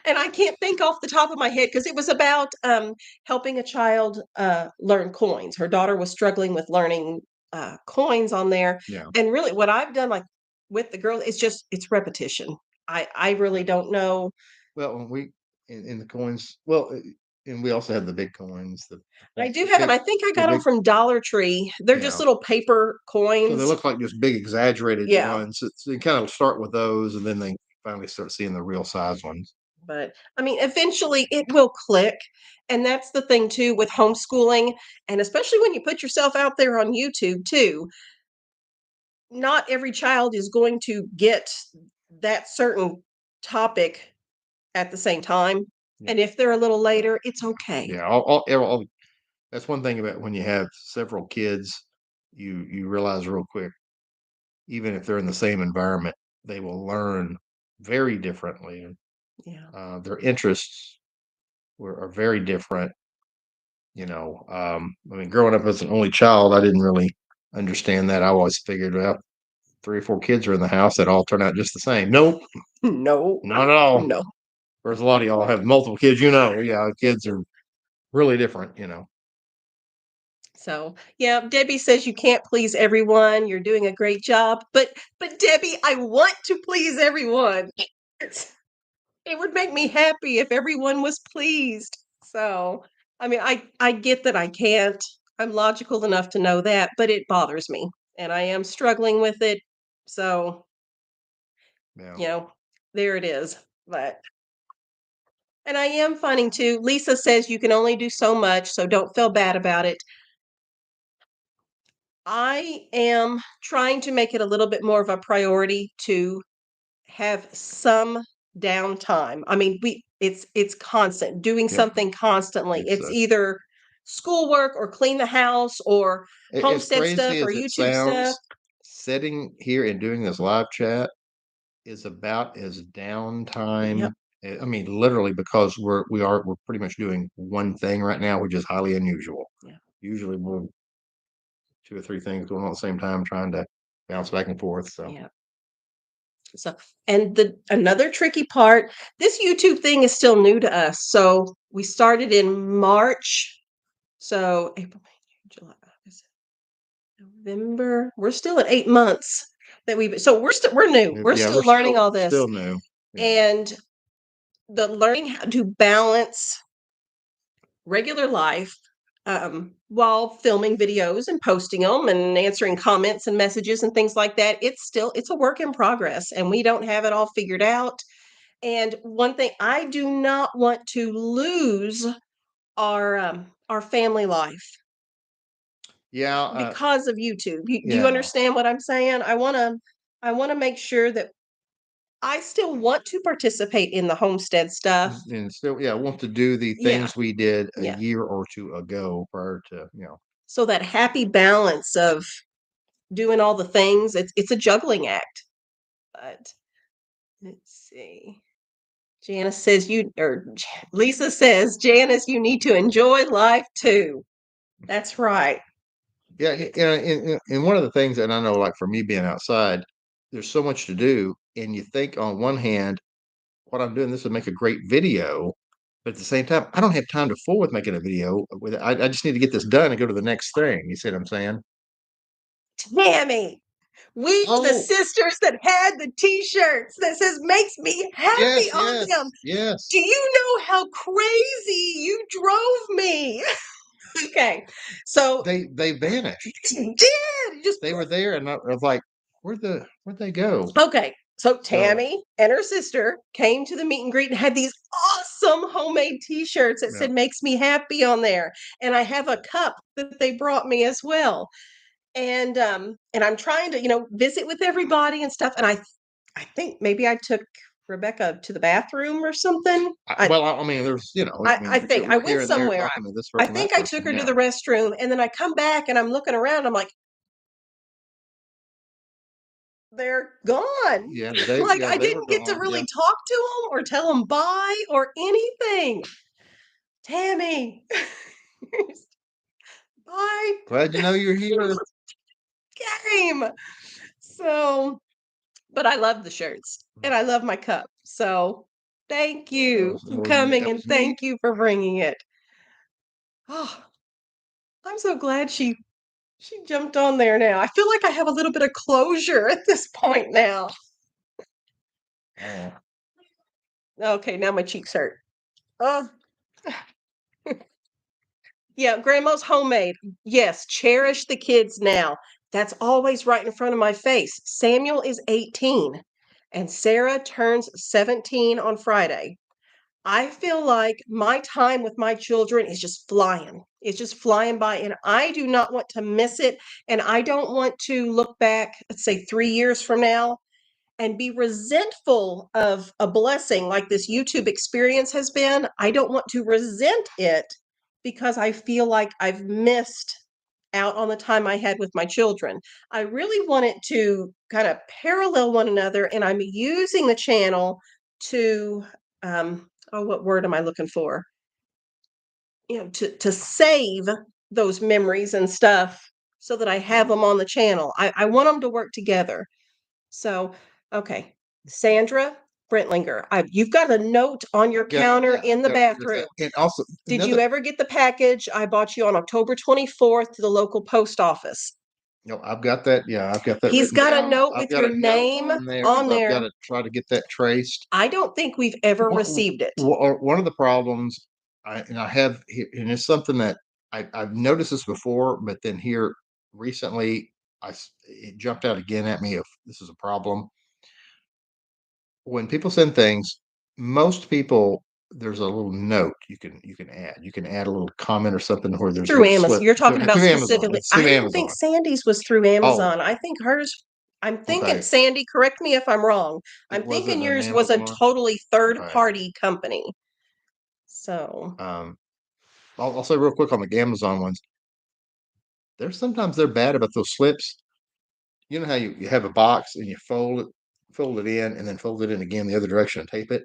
And I can't think off the top of my head because it was about helping a child learn coins. Her daughter was struggling with learning coins on there, Yeah. and really, what I've done, like with the girl, it's repetition. I really don't know. Well, when in the coins, well, and we also have the big coins, I do the have them. big, I think I the got them big, from Dollar Tree. They're just yeah. little paper So they coins. look like just big exaggerated Yeah, ones. So you kind of start with those, and then they finally start seeing the real size ones. but I mean, eventually it will click. And that's the thing too with homeschooling, and especially when you put yourself out there on YouTube too. Not every child is going to get that certain topic at the same time. Yeah. And if they're a little later, it's okay. Yeah. That's one thing about when you have several kids, you realize real quick, even if they're in the same environment, they will learn very differently. Yeah. Their interests are very different. I mean, growing up as an only child, I didn't really understand that. I always figured, well, three or four kids are in the house that all turn out just the same. Nope, No, not at all. no. Whereas a lot of y'all have multiple kids, yeah, kids are really different. So, yeah, Debbie says you can't please everyone. You're doing a great job. But Debbie, I want to please everyone. It would make me happy if everyone was pleased. So, I mean, I get that I can't. I'm logical enough to know that, but it bothers me, and I am struggling with it. So, Yeah. you know, there it is. But and I am finding too, Lisa says you can only do so much, so don't feel bad about it. I am trying to make it a little bit more of a priority to have some downtime. I mean, it's constant, doing Yep. something constantly. It's It's either schoolwork or clean the house or as homestead crazy stuff or as it YouTube stuff. sounds, sitting here and doing this live chat is about as downtime. Yep. I mean, literally, because we're pretty much doing one thing right now, which is highly unusual. Yeah. Usually, we're two or three things going on at the same time, trying to bounce back and forth. So, Yeah. So, and the another tricky part, this YouTube thing is still new to us. So we started in March. So April, May, June, July, August, November. We're still at 8 months that so we're new. We're yeah, still we're learning all still this. new. Yeah. And the learning how to balance regular life while filming videos and posting them and answering comments and messages and things like that, it's a work in progress, and we don't have it all figured out. And one thing, I do not want to lose our family life Yeah. because of YouTube. Do you Yeah. understand what I'm saying? I want to make sure that I still want to participate in the homestead stuff. And still, yeah, want to do the Yeah, things we did a yeah. year or two ago prior to, So that happy balance of doing all the things, it's a juggling act. But let's see. Janice says Lisa says, Janice, you need to enjoy life too. That's right. yeah. And one of the things, and I know, like for me being outside, there's so much to do, and you think on one hand, what I'm doing, this would make a great video, but at the same time, I don't have time to fool with making a video. I just need to get this done and go to the next thing. You see what I'm saying? Tammy, we were the Oh, sisters that had the t-shirts that says makes me happy yes, on them. yes, Do yes. you know how crazy you drove me? Okay. So They vanished. you did just They were there, and I was like, where'd they go? okay. So So Tammy and her sister came to the meet and greet and had these awesome homemade t-shirts that yeah, said makes me happy on there. And I have a cup that they brought me as well. And I'm trying to, visit with everybody and stuff. And I think maybe I took Rebecca to the bathroom or something. I mean, there's, I I mean, think I we're went here and there somewhere. talking to this I person, that think I took person. her to Yeah, the restroom, and then I come back and I'm looking around. I'm like, they're gone. Like I they were didn't get to gone. really Yeah, talk to them or tell them bye or anything. Tammy, bye. glad you know you're here. Game. So, but I love the shirts and I love my cup. So, thank you for coming That and was neat. thank you for bringing it. Oh, I'm so glad she jumped on there now. I feel like I have a little bit of closure at this point now. Oh, Okay, now my cheeks hurt. Oh, yeah, grandma's homemade. Yes, cherish the kids now. That's always right in front of my face. Samuel is 18 and Sarah turns 17 on Friday. I feel like my time with my children is just flying. It's just flying by, and I do not want to miss it. And I don't want to look back, let's say 3 years from now, and be resentful of a blessing like this YouTube experience has been. I don't want to resent it because I feel like I've missed out on the time I had with my children. I really want it to kind of parallel one another, and I'm using the channel to, what word am I looking for? To save those memories and stuff so that I have them on the channel. I want them to work together. So, okay, Sandra Brentlinger, you've got a note on your yeah, counter in the yeah. bathroom. And also Did you another, ever get the package I bought you on October 24th to the local post office? I've got that. Yeah, I've got that He's written got a down. note I've with got your a note name on there on because I've got there. to try to get that traced. I don't think we've ever One received it. one of the problems. I have, and it's something that I've noticed this before, but then here recently, it jumped out again at me if this is a problem. When people send things, most people, there's a little note you can add. You can add a little comment or something where there's a Through little Amazon. slip You're talking about through Amazon. specifically. It's I through don't think Amazon. Sandy's was through Oh, Amazon. I think hers, I'm thinking, okay. Sandy, correct me if I'm wrong. I'm It thinking wasn't an yours was a Amazon. totally third Okay. party company. So Um, I'll say real quick on the Amazon ones. They're bad about those slips. You know how you have a box and you fold it in, and then fold it in again the other direction and tape it.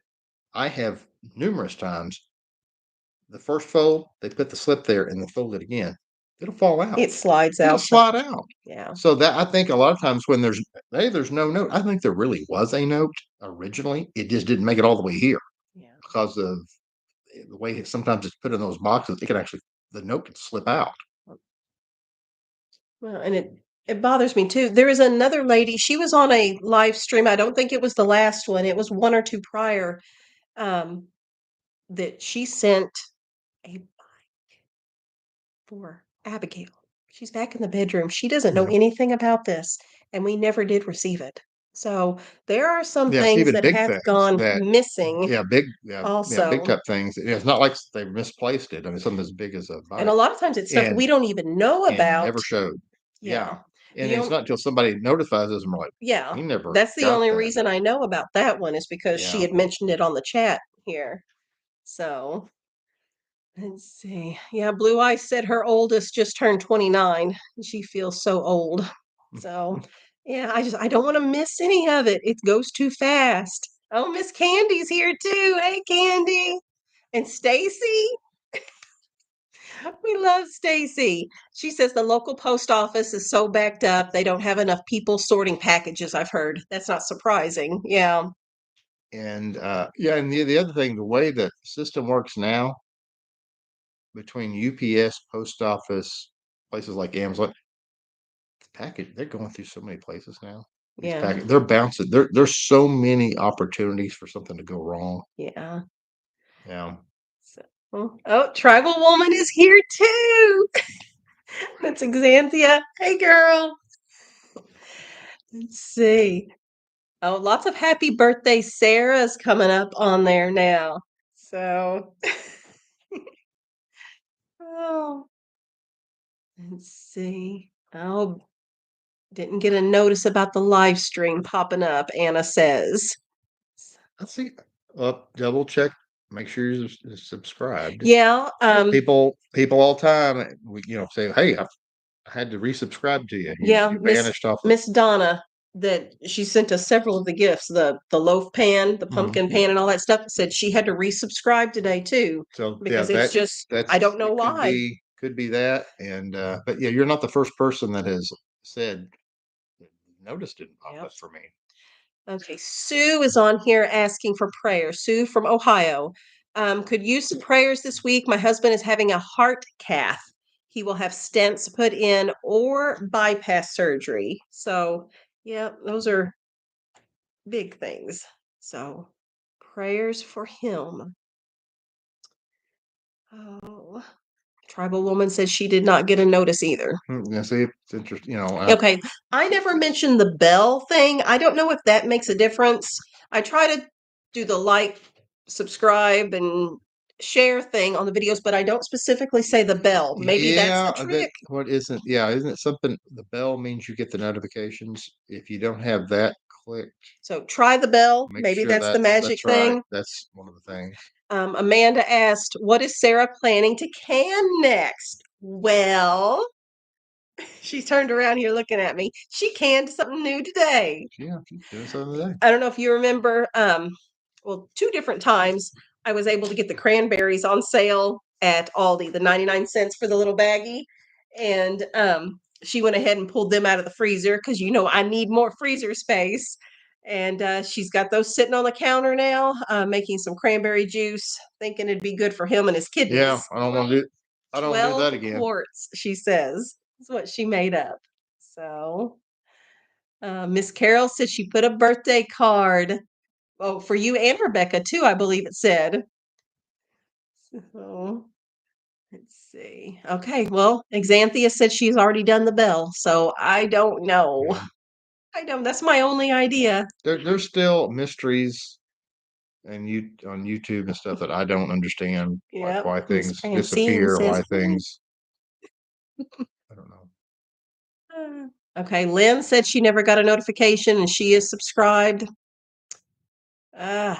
I have numerous times the first fold, they put the slip there and then fold it again. It'll fall out. it slides It'll out. slide out. Yeah. So that, I think a lot of times when there's no note. I think there really was a note originally. It just didn't make it all the way here Yeah. because of the way sometimes it's put in those boxes. It can actually, the note can slip out. Well, and it bothers me too. There is another lady, she was on a live stream. I don't think it was the last one. It was one or two prior, um, that she sent a for Abigail. She's back in the bedroom. She doesn't know Yeah. anything about this, and we never did receive it. So there are some Yes, things even that big have things gone that, missing yeah, big also. type things. It's not like they misplaced it. I mean, something as big as a And a bike lot of times it's stuff and we don't even know about. never showed. Yeah. Yeah. And The it's only, not until somebody notifies us and we're like, yeah, we never that's the got only that. reason I know about that one is because she Yeah. had mentioned it on the chat here. So let's see. Yeah, Blue Eyes said her oldest just turned 29. She feels so old. So, yeah, I don't want to miss any of it. It goes too fast. Oh, Miss Candy's here too. Hey, Candy. And Stacy. We love Stacy. She says the local post office is so backed up, they don't have enough people sorting packages, I've heard. That's not surprising. Yeah. And yeah, and the other thing, the way the system works now between UPS, post office, places like Amazon, package, they're going through so many places now. These Yeah. package, they're bouncing. There's so many opportunities for something to go wrong. Yeah. Yeah. So, oh, Tribal Woman is here too. That's Xanthia. Hey, girl. Let's see. Oh, lots of happy birthday Sarah's coming up on there now. So, oh, let's see. Oh, didn't get a notice about the live stream popping up, Anna says. Let's see. Double check. Make sure you're subscribed. Yeah, People all the time, say, "Hey, I had to resubscribe to you. yeah, You vanished off of." Miss Donna that she sent us several of the gifts, the loaf pan, the pumpkin Mhm. pan, and all that stuff. Said she had to resubscribe today too So yeah, because it's just I that's don't know it. why. Could be that. And but yeah, you're not the first person that has said notice didn't pop Yep. up for me. Okay, Sue is on here asking for prayer. Sue from Ohio. Could use some prayers this week. My husband is having a heart cath. He will have stents put in or bypass surgery. So, yeah, those are big things. So, prayers for him. Oh, Tribal Woman says she did not get a notice either. Yeah, see, it's interesting. Okay, I never mentioned the bell thing. I don't know if that makes a difference. I try to do the like, subscribe, and share thing on the videos, but I don't specifically say the bell. Maybe that's Yeah, the that trick. what isn't yeah, isn't it something, the bell means you get the notifications. If you don't have that clicked, So try the bell. make Maybe sure that's the magic that's right. thing. That's one of the things. Amanda asked, "What is Sarah planning to can next?" Well, she turned around here looking at me. She canned something new today. Yeah, she's doing something today. I don't know if you remember, well, two different times I was able to get the cranberries on sale at Aldi, the 99 cents for the little baggie. And she went ahead and pulled them out of the freezer because I need more freezer space. And she's got those sitting on the counter now, making some cranberry juice, thinking it'd be good for him and his Yeah, kidneys. I don't want to do 12 that again. quarts, she says, is what she made up. So Miss Carol said she put a birthday card. Oh, for you and Rebecca too, I believe it said. So let's see. Okay, well, Xanthia said she's already done the bell, so I don't know. Yeah. I don't. That's my only idea. There's still mysteries and you on YouTube and stuff that I don't understand, like Yep. why Miss things Francine disappear, says, why things I don't know. Okay, Lynn said she never got a notification and she is subscribed. Uh,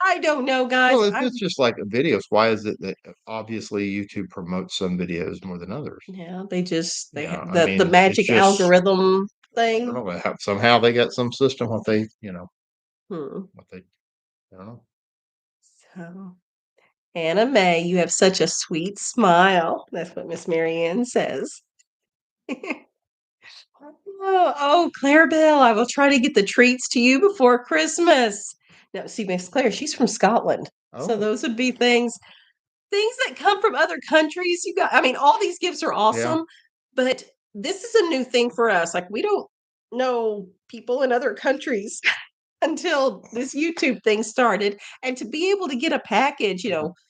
I don't know, guys. Well, if it's just like videos, why is it that obviously YouTube promotes some videos more than others? Yeah, they just they Yeah, have I the mean, it's magic just algorithm I don't thing. know somehow they got some system what they Hmm. what they I don't know. So Anna Mae, you have such a sweet smile. That's what Miss Marianne says. Oh, Clarabelle, I will try to get the treats to you before Christmas. Now, see, Miss Claire, she's from Scotland. So Oh, those would be things that come from other countries. You got, I mean, all these gifts are yeah. awesome, but this is a new thing for us. Like, we don't know people in other countries until this YouTube thing started. And to be able to get a package,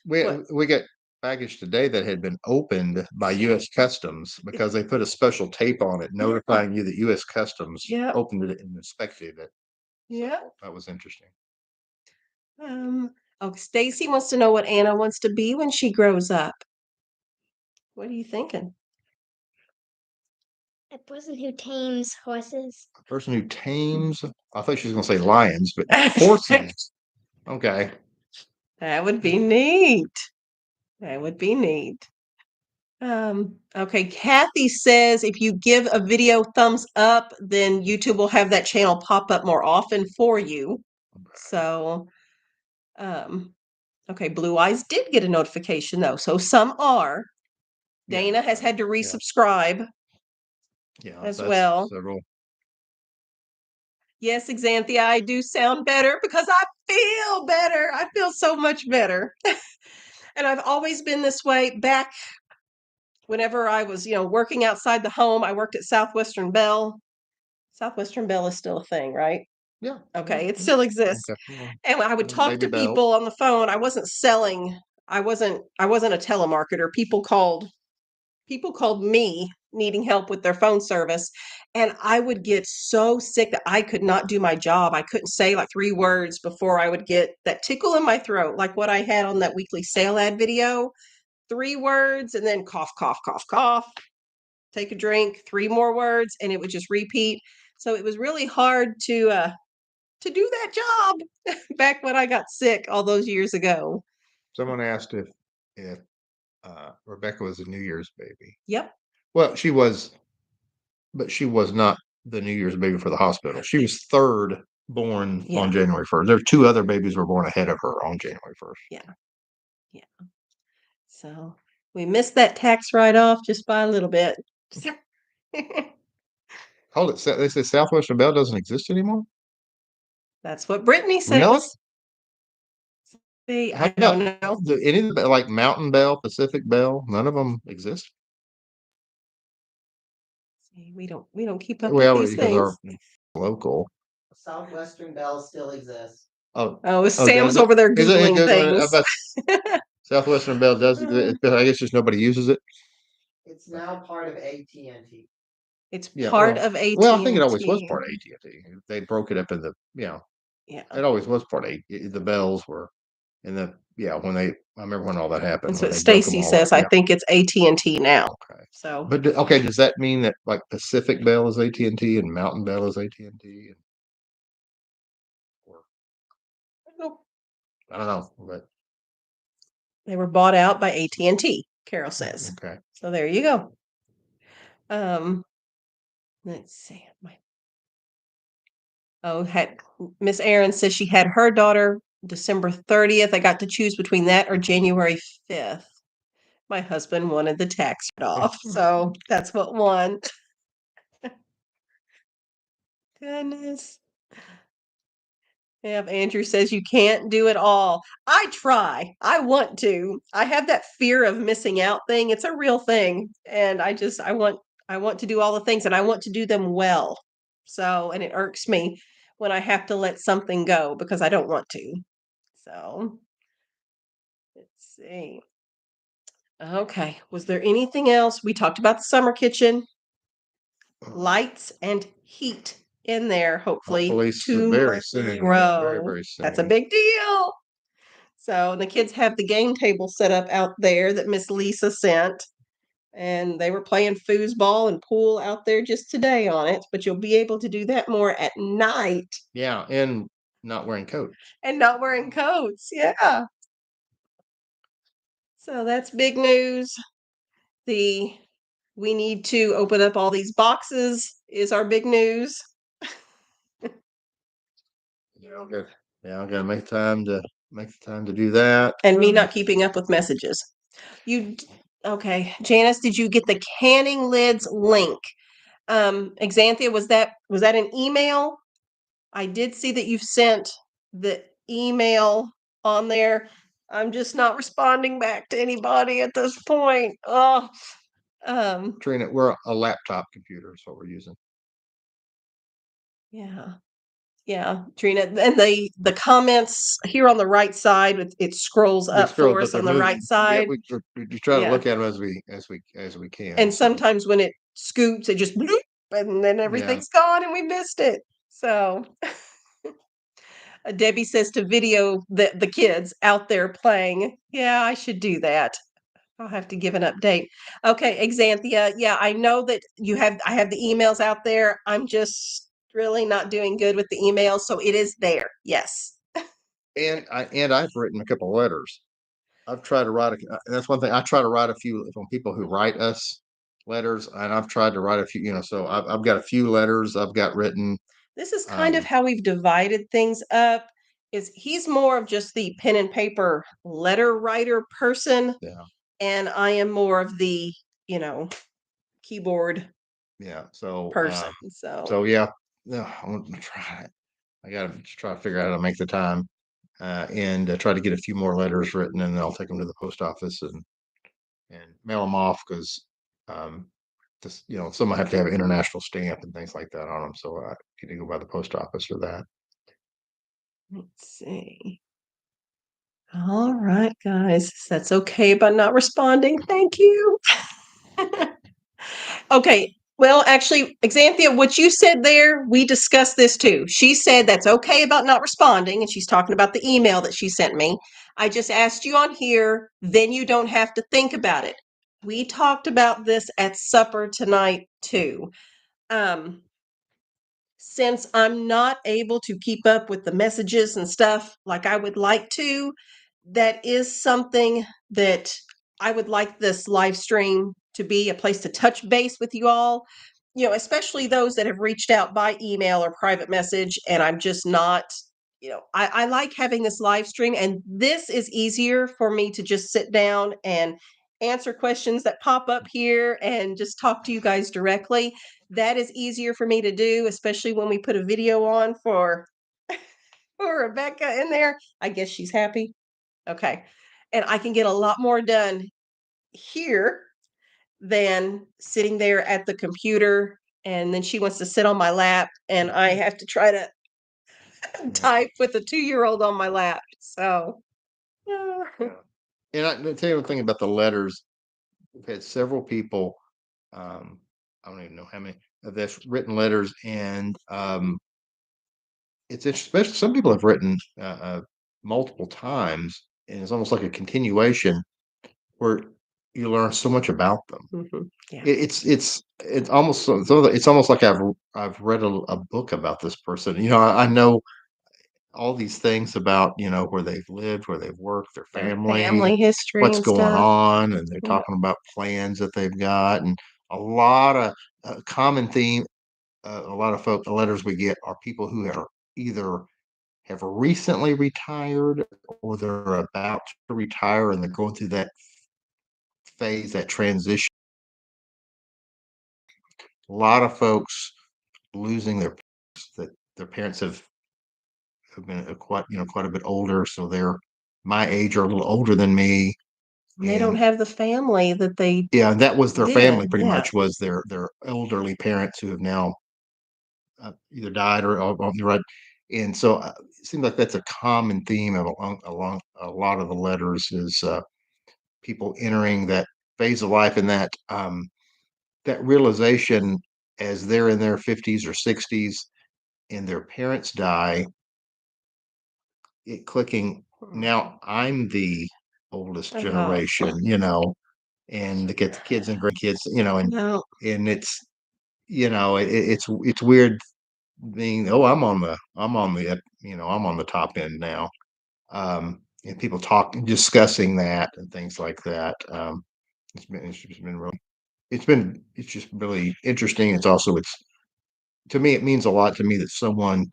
We what? we got package today that had been opened by U.S. Customs because they put a special tape on it notifying you that U.S. Customs Yep. opened it and inspected it. Yep. So that was interesting. Oh, Stacy wants to know what Anna wants to be when she grows up. What are you thinking? A person who tames horses. A person who tames, I thought she was going to say lions, but horses. Okay. That would be neat. That would be neat. Okay, Kathy says if you give a video thumbs up, then YouTube will have that channel pop up more often for you. So, um, okay, Blue Eyes did get a notification though, so some are. Yeah. Dana has had to resubscribe Yeah. as That's well. several. Yes, Xanthia, I do sound better because I feel better. I feel so much better. And I've always been this way. Back whenever I was, working outside the home, I worked at Southwestern Bell. Southwestern Bell is still a thing, right? Yeah. Yeah. Okay, it Yeah. still exists. Okay. Well, And I would talk Baby to bells. people on the phone. I wasn't selling. I wasn't a telemarketer. People called me needing help with their phone service, and I would get so sick that I could not do my job. I couldn't say like 3 words before I would get that tickle in my throat, like what I had on that weekly sale ad video. 3 words and then cough, cough, cough, cough. Take a drink, 3 more words, and it would just repeat. So it was really hard to do that job back when I got sick all those years ago. Someone asked if Rebecca was a New Year's baby. Yep. Well, she was, but she was not the New Year's baby for the hospital. She was third born Yeah. on January 1st. There were two other babies were born ahead of her on January 1st. Yeah. Yeah. So we missed that tax write-off just by a little bit. Hold it. They say Southwestern Bell doesn't exist anymore? That's what Brittany Really? says. See, How I about don't know. any of the like Mountain Bell, Pacific Bell? None of them exist. See, we don't keep up with Well, these because our things. local. Southwestern Bell still exists. Oh, Oh, does Sam's it? over there Is it Googling good? things. About Southwestern Bell does exist, but I guess just nobody uses it. It's now part of AT&T. It's Yeah, part of well, I think it always was AT&T. part of AT&T. They broke it up in the, Yeah. it always was part of the bells were in the, when I remember when all that happened, That's when what they broke them Stacy all up. says. I Yeah. think it's AT&T now. Okay. So, But okay, does that mean that like Pacific Bell is AT&T and Mountain Bell is AT&T? Or I don't know, but they were bought out by AT&T, Carol says. okay. So there you go. Let's see. Miss Aaron says she had her daughter December 30th. I got to choose between that or January 5th. My husband wanted the tax off, so that's what won. Goodness. Yeah, Andrew says you can't do it all. I try. I want to. I have that fear of missing out thing. It's a real thing. And I want to do all the things and I want to do them well. So, and it irks me when I have to let something go because I don't want to. So, Let's see. Okay. Was there anything else? We talked about the summer kitchen, lights and heat in there, hopefully very soon. Very, tomorrow. very soon. That's a big deal. So the kids have the game table set up out there that Miss Lisa sent. And they were playing foosball and pool out there just today on it, but you'll be able to do that more at night Yeah, and not wearing coats. and not wearing coats. Yeah. So that's big news. The we need to open up all these boxes is our big news. Yeah, good. Yeah, I gotta make time to do that. And me not keeping up with messages. Okay, Janice, did you get the canning lids link? Xanthia, was that an email? I did see that you've sent the email on there. I'm just not responding back to anybody at this point. Oh, Trina, we're a laptop computer is what we're using. yeah. Yeah, Trina, and the comments here on the right side, it scrolls up for us on the right side. Yeah, we try to look at them as we can. And sometimes when it scoops, it just bloop, and then everything's gone and we missed it. So Debbie says to video the kids out there playing. Yeah, I should do that. I'll have to give an update. Okay, Xanthia. Yeah, I know that I have the emails out there. I'm just really not doing good with the emails, so it is there. Yes. And I've written a couple letters. I've tried to write that's one thing. I try to write a few from people who write us letters, and I've tried to write a few, so I've got a few letters I've got written. This is kind of how we've divided things up. Is he's more of just the pen and paper letter writer person. Yeah. And I am more of the, keyboard person. So yeah, I want to try it. I got to try to figure out how to make the time, and try to get a few more letters written, and then I'll take them to the post office and mail them off because, just some have to have an international stamp and things like that on them. So I need to go by the post office for that. Let's see. All right, guys. That's okay about not responding. Thank you. Okay. Well, actually, Xanthia, what you said there, we discussed this too. She said that's okay about not responding, and she's talking about the email that she sent me. I just asked you on here, then you don't have to think about it. We talked about this at supper tonight too. Since I'm not able to keep up with the messages and stuff like I would like to, that is something that I would like this live stream to be a place to touch base with you all, especially those that have reached out by email or private message. And I'm just not, I like having this live stream, and this is easier for me to just sit down and answer questions that pop up here and just talk to you guys directly. That is easier for me to do, especially when we put a video on for Rebecca in there. I guess she's happy. Okay. And I can get a lot more done here than sitting there at the computer. And then she wants to sit on my lap, and I have to try to type with a 2-year-old on my lap. So, And I tell you one thing about the letters. We've had several people, I don't even know how many of this written letters, and it's interesting. Especially some people have written multiple times, and it's almost like a continuation where you learn so much about them. yeah. It's almost it's almost like I've read a book about this person. I know all these things about where they've lived, where they've worked, their family history, what's and going stuff. on, and they're Yeah. talking about plans that they've got, and a lot of common theme. A lot of letters we get are people who are either have recently retired or they're about to retire, and they're going through that phase, that transition. A lot of folks losing their parents have been quite a bit older, so they're my age or a little older than me. They don't have the family that they and that was their family pretty yeah. much, was their elderly parents who have now either died or right. And so it seems like that's a common theme along a lot of the letters is people entering that phase of life and that realization as they're in their 50s or 60s and their parents die, it clicking. Now I'm the oldest Oh. generation, and the kids and grandkids, No. and it's it's weird being, oh, I'm on the top end now. And people discussing that and things like that. It's just really interesting. It's to me, it means a lot to me that someone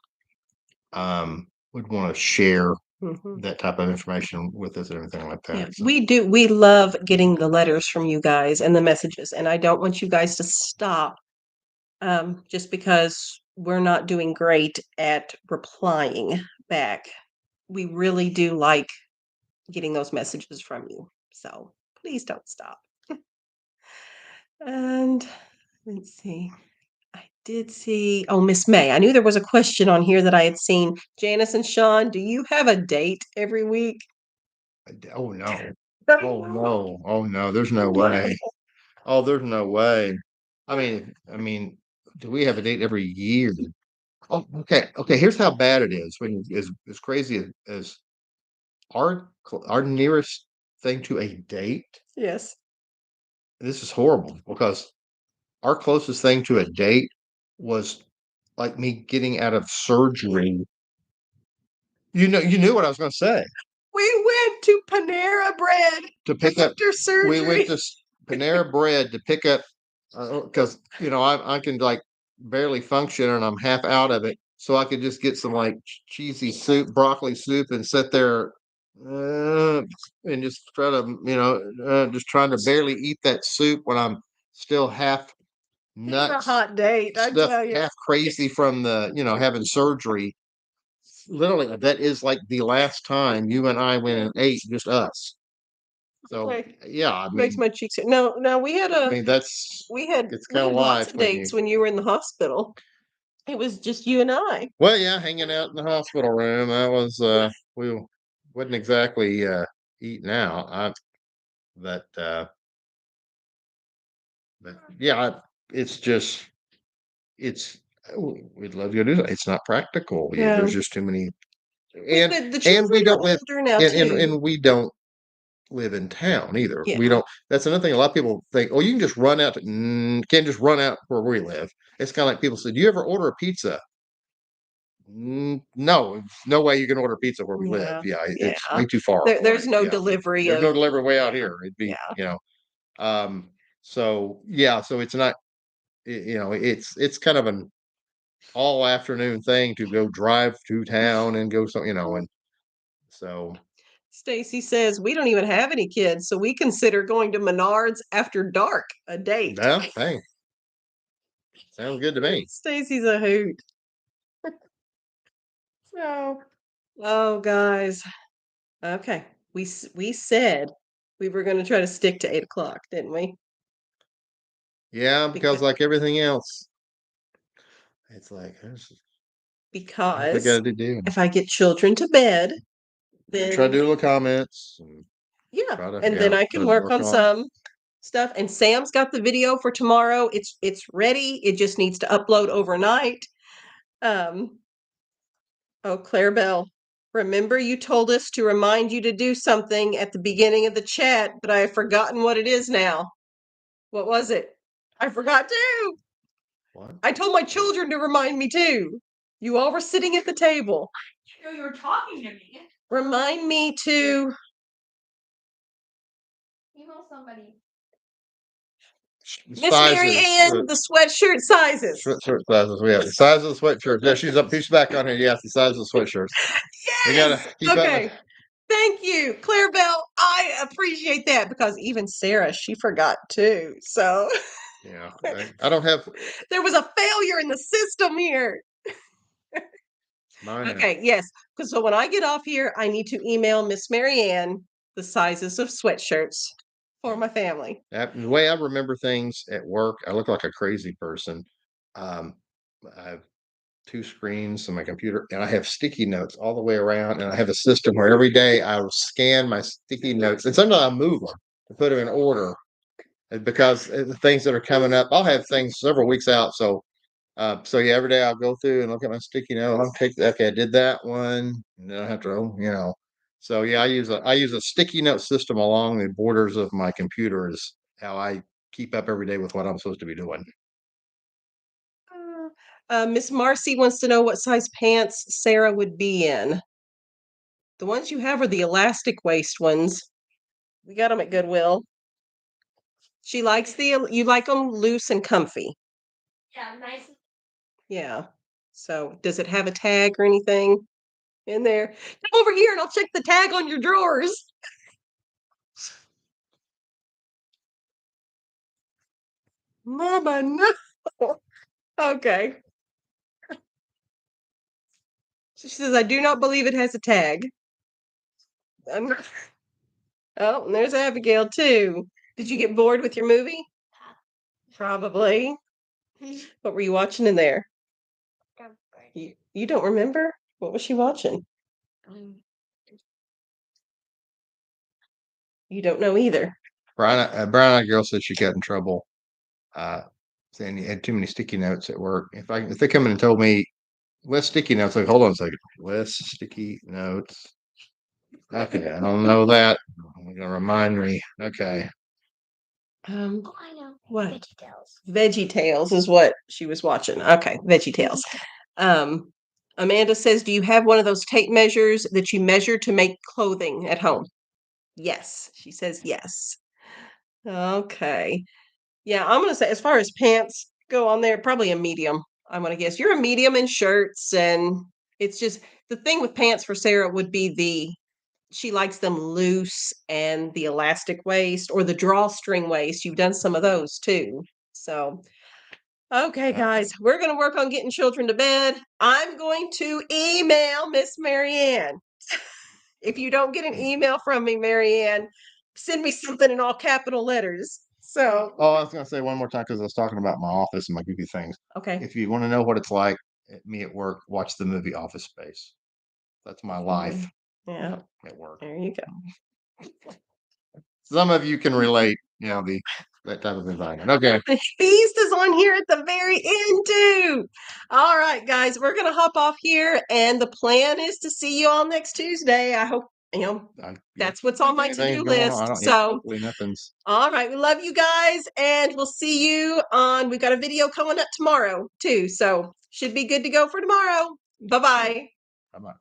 would want to share Mhm. that type of information with us and everything like Yeah, that. So, we do. We love getting the letters from you guys and the messages, and I don't want you guys to stop just because we're not doing great at replying back. We really do like getting those messages from you. So please don't stop. And let's see. I did see, oh, Miss May. I knew there was a question on here that I had seen. Janice and Sean, do you have a date every week? oh no, oh no, oh no, there's no way. Oh, there's no way. I mean, do we have a date every year? Oh, okay, okay. Here's how bad it is. When as crazy as our nearest thing to a date. Yes. This is horrible because our closest thing to a date was like me getting out of surgery. You knew what I was going to say. We went to Panera Bread To pick up, after we went surgery. to Panera Bread to pick up because I can like barely function and I'm half out of it, so I could just get some like cheesy soup, broccoli soup, and sit there and just try to just trying to barely eat that soup when I'm still half It's a nuts, hot date, I stuff tell you. half crazy from the having surgery. Literally, that is like the last time you and I went and ate, just us. So Okay. yeah, I Makes mean, my cheeks hurt. No, we had that's it's we kind of had lots life of when dates when you were in the hospital. It was just you and I. well, yeah, hanging out in the hospital room. That was we wasn't exactly eating out. But but yeah, it's just it's we'd love to go do that. It's not practical. Yeah, Yeah. there's just too many, And and the and we children are don't live older now and too. and we don't live in town either. Yeah. We don't. That's another thing. A lot of people think, oh, you can just run out. Can't just run out where we live. It's kind of like people said, do you ever order a pizza? No, no way you can order pizza where we live. Yeah. Yeah, it's Yeah. way too far There's away. no Yeah, delivery there's of no delivery way out here. It'd be, yeah. so yeah, so it's not, it's kind of an all afternoon thing to go drive to town and go, and so Stacy says we don't even have any kids, so we consider going to Menards after dark a date. yeah, hey, sounds good to me. Stacy's a hoot. So, oh guys, okay. We said we were going to try to stick to 8 o'clock, didn't we? Yeah, because like everything else, it's like there's things we Because got to do. if I get children to bed, Try to then do little comments and yeah, try to and then I try can to work work on on it. some stuff. And Sam's got the video for tomorrow. It's ready. It just needs to upload overnight. Um, oh, Claire Bell, remember you told us to remind you to do something at the beginning of the chat, but I have forgotten what it is now. What was it? I forgot too. What? I told my children to remind me too. You all were sitting at the table. You were talking to me. Remind me to Email somebody. Miss Mary Sizes, Ann, the sweatshirt sizes. sweatshirt sizes. We have the size of the sweatshirts. Yeah, she's up. She's back on here. Yes, the size of the sweatshirts. We gotta Yes. keep up with. Okay. Thank you, Claire Bell. I appreciate that because even Sarah, she forgot too. So Yeah, I don't have there was a failure in the system here. mine. Okay, yes. Because so when I get off here, I need to email Miss Mary Ann the sizes of sweatshirts for my family. The way I remember things at work, I look like a crazy person. Um, I 2 screens on my computer, and I have sticky notes all the way around, and I have a system where every day I will scan my sticky notes, and sometimes I move them to put them in order, because the things that are coming up, I'll have things several weeks out. So yeah, every day I'll go through and look at my sticky note. I'll take okay, I did that one, and then I have to. So yeah, I use a sticky note system along the borders of my computer is how I keep up every day with what I'm supposed to be doing. Miss Marcy wants to know what size pants Sarah would be in. The ones you have are the elastic waist ones. We got them at Goodwill. She likes you like them loose and comfy. Yeah, nice. Yeah. So does it have a tag or anything in there? Come over here and I'll check the tag on your drawers. Mama, no. Okay. She says, I do not believe it has a tag. Oh, and there's Abigail too. Did you get bored with your movie? Probably. What were you watching in there? You don't remember? What was she watching? You don't know either. Brown-eyed girl said she got in trouble saying you had too many sticky notes at work. If they come in and told me less sticky notes, like hold on a second, less sticky notes. Okay, I don't know that. You're gonna remind me. Okay. Oh, I know. what? VeggieTales. Veggie Tales is what she was watching. Okay, Veggie Tales. Amanda says, do you have one of those tape measures that you measure to make clothing at home? Yes. She says yes. Okay. Yeah, I'm gonna say as far as pants go on there, probably a medium. I'm gonna guess you're a medium in shirts, and it's just the thing with pants for Sarah would be she likes them loose and the elastic waist or the drawstring waist. You've done some of those too. So okay, guys, we're going to work on getting children to bed. I'm going to email Miss Marianne. If you don't get an email from me, Marianne, send me something in all capital letters. So, Oh, I was gonna say one more time because I was talking about my office and my goofy things. okay. If you want to know what it's like me at work, watch the movie Office Space. That's my life Yeah, at work. there you go. Some of you can relate, that type of environment. Okay. The feast is on here at the very end, too. All right, guys, we're going to hop off here. And the plan is to see you all next Tuesday. I hope, that's what's on my to-do list. So, hopefully nothing's. all right, we love you guys. And we'll see you we've got a video coming up tomorrow, too. So, should be good to go for tomorrow. Bye-bye. Bye-bye.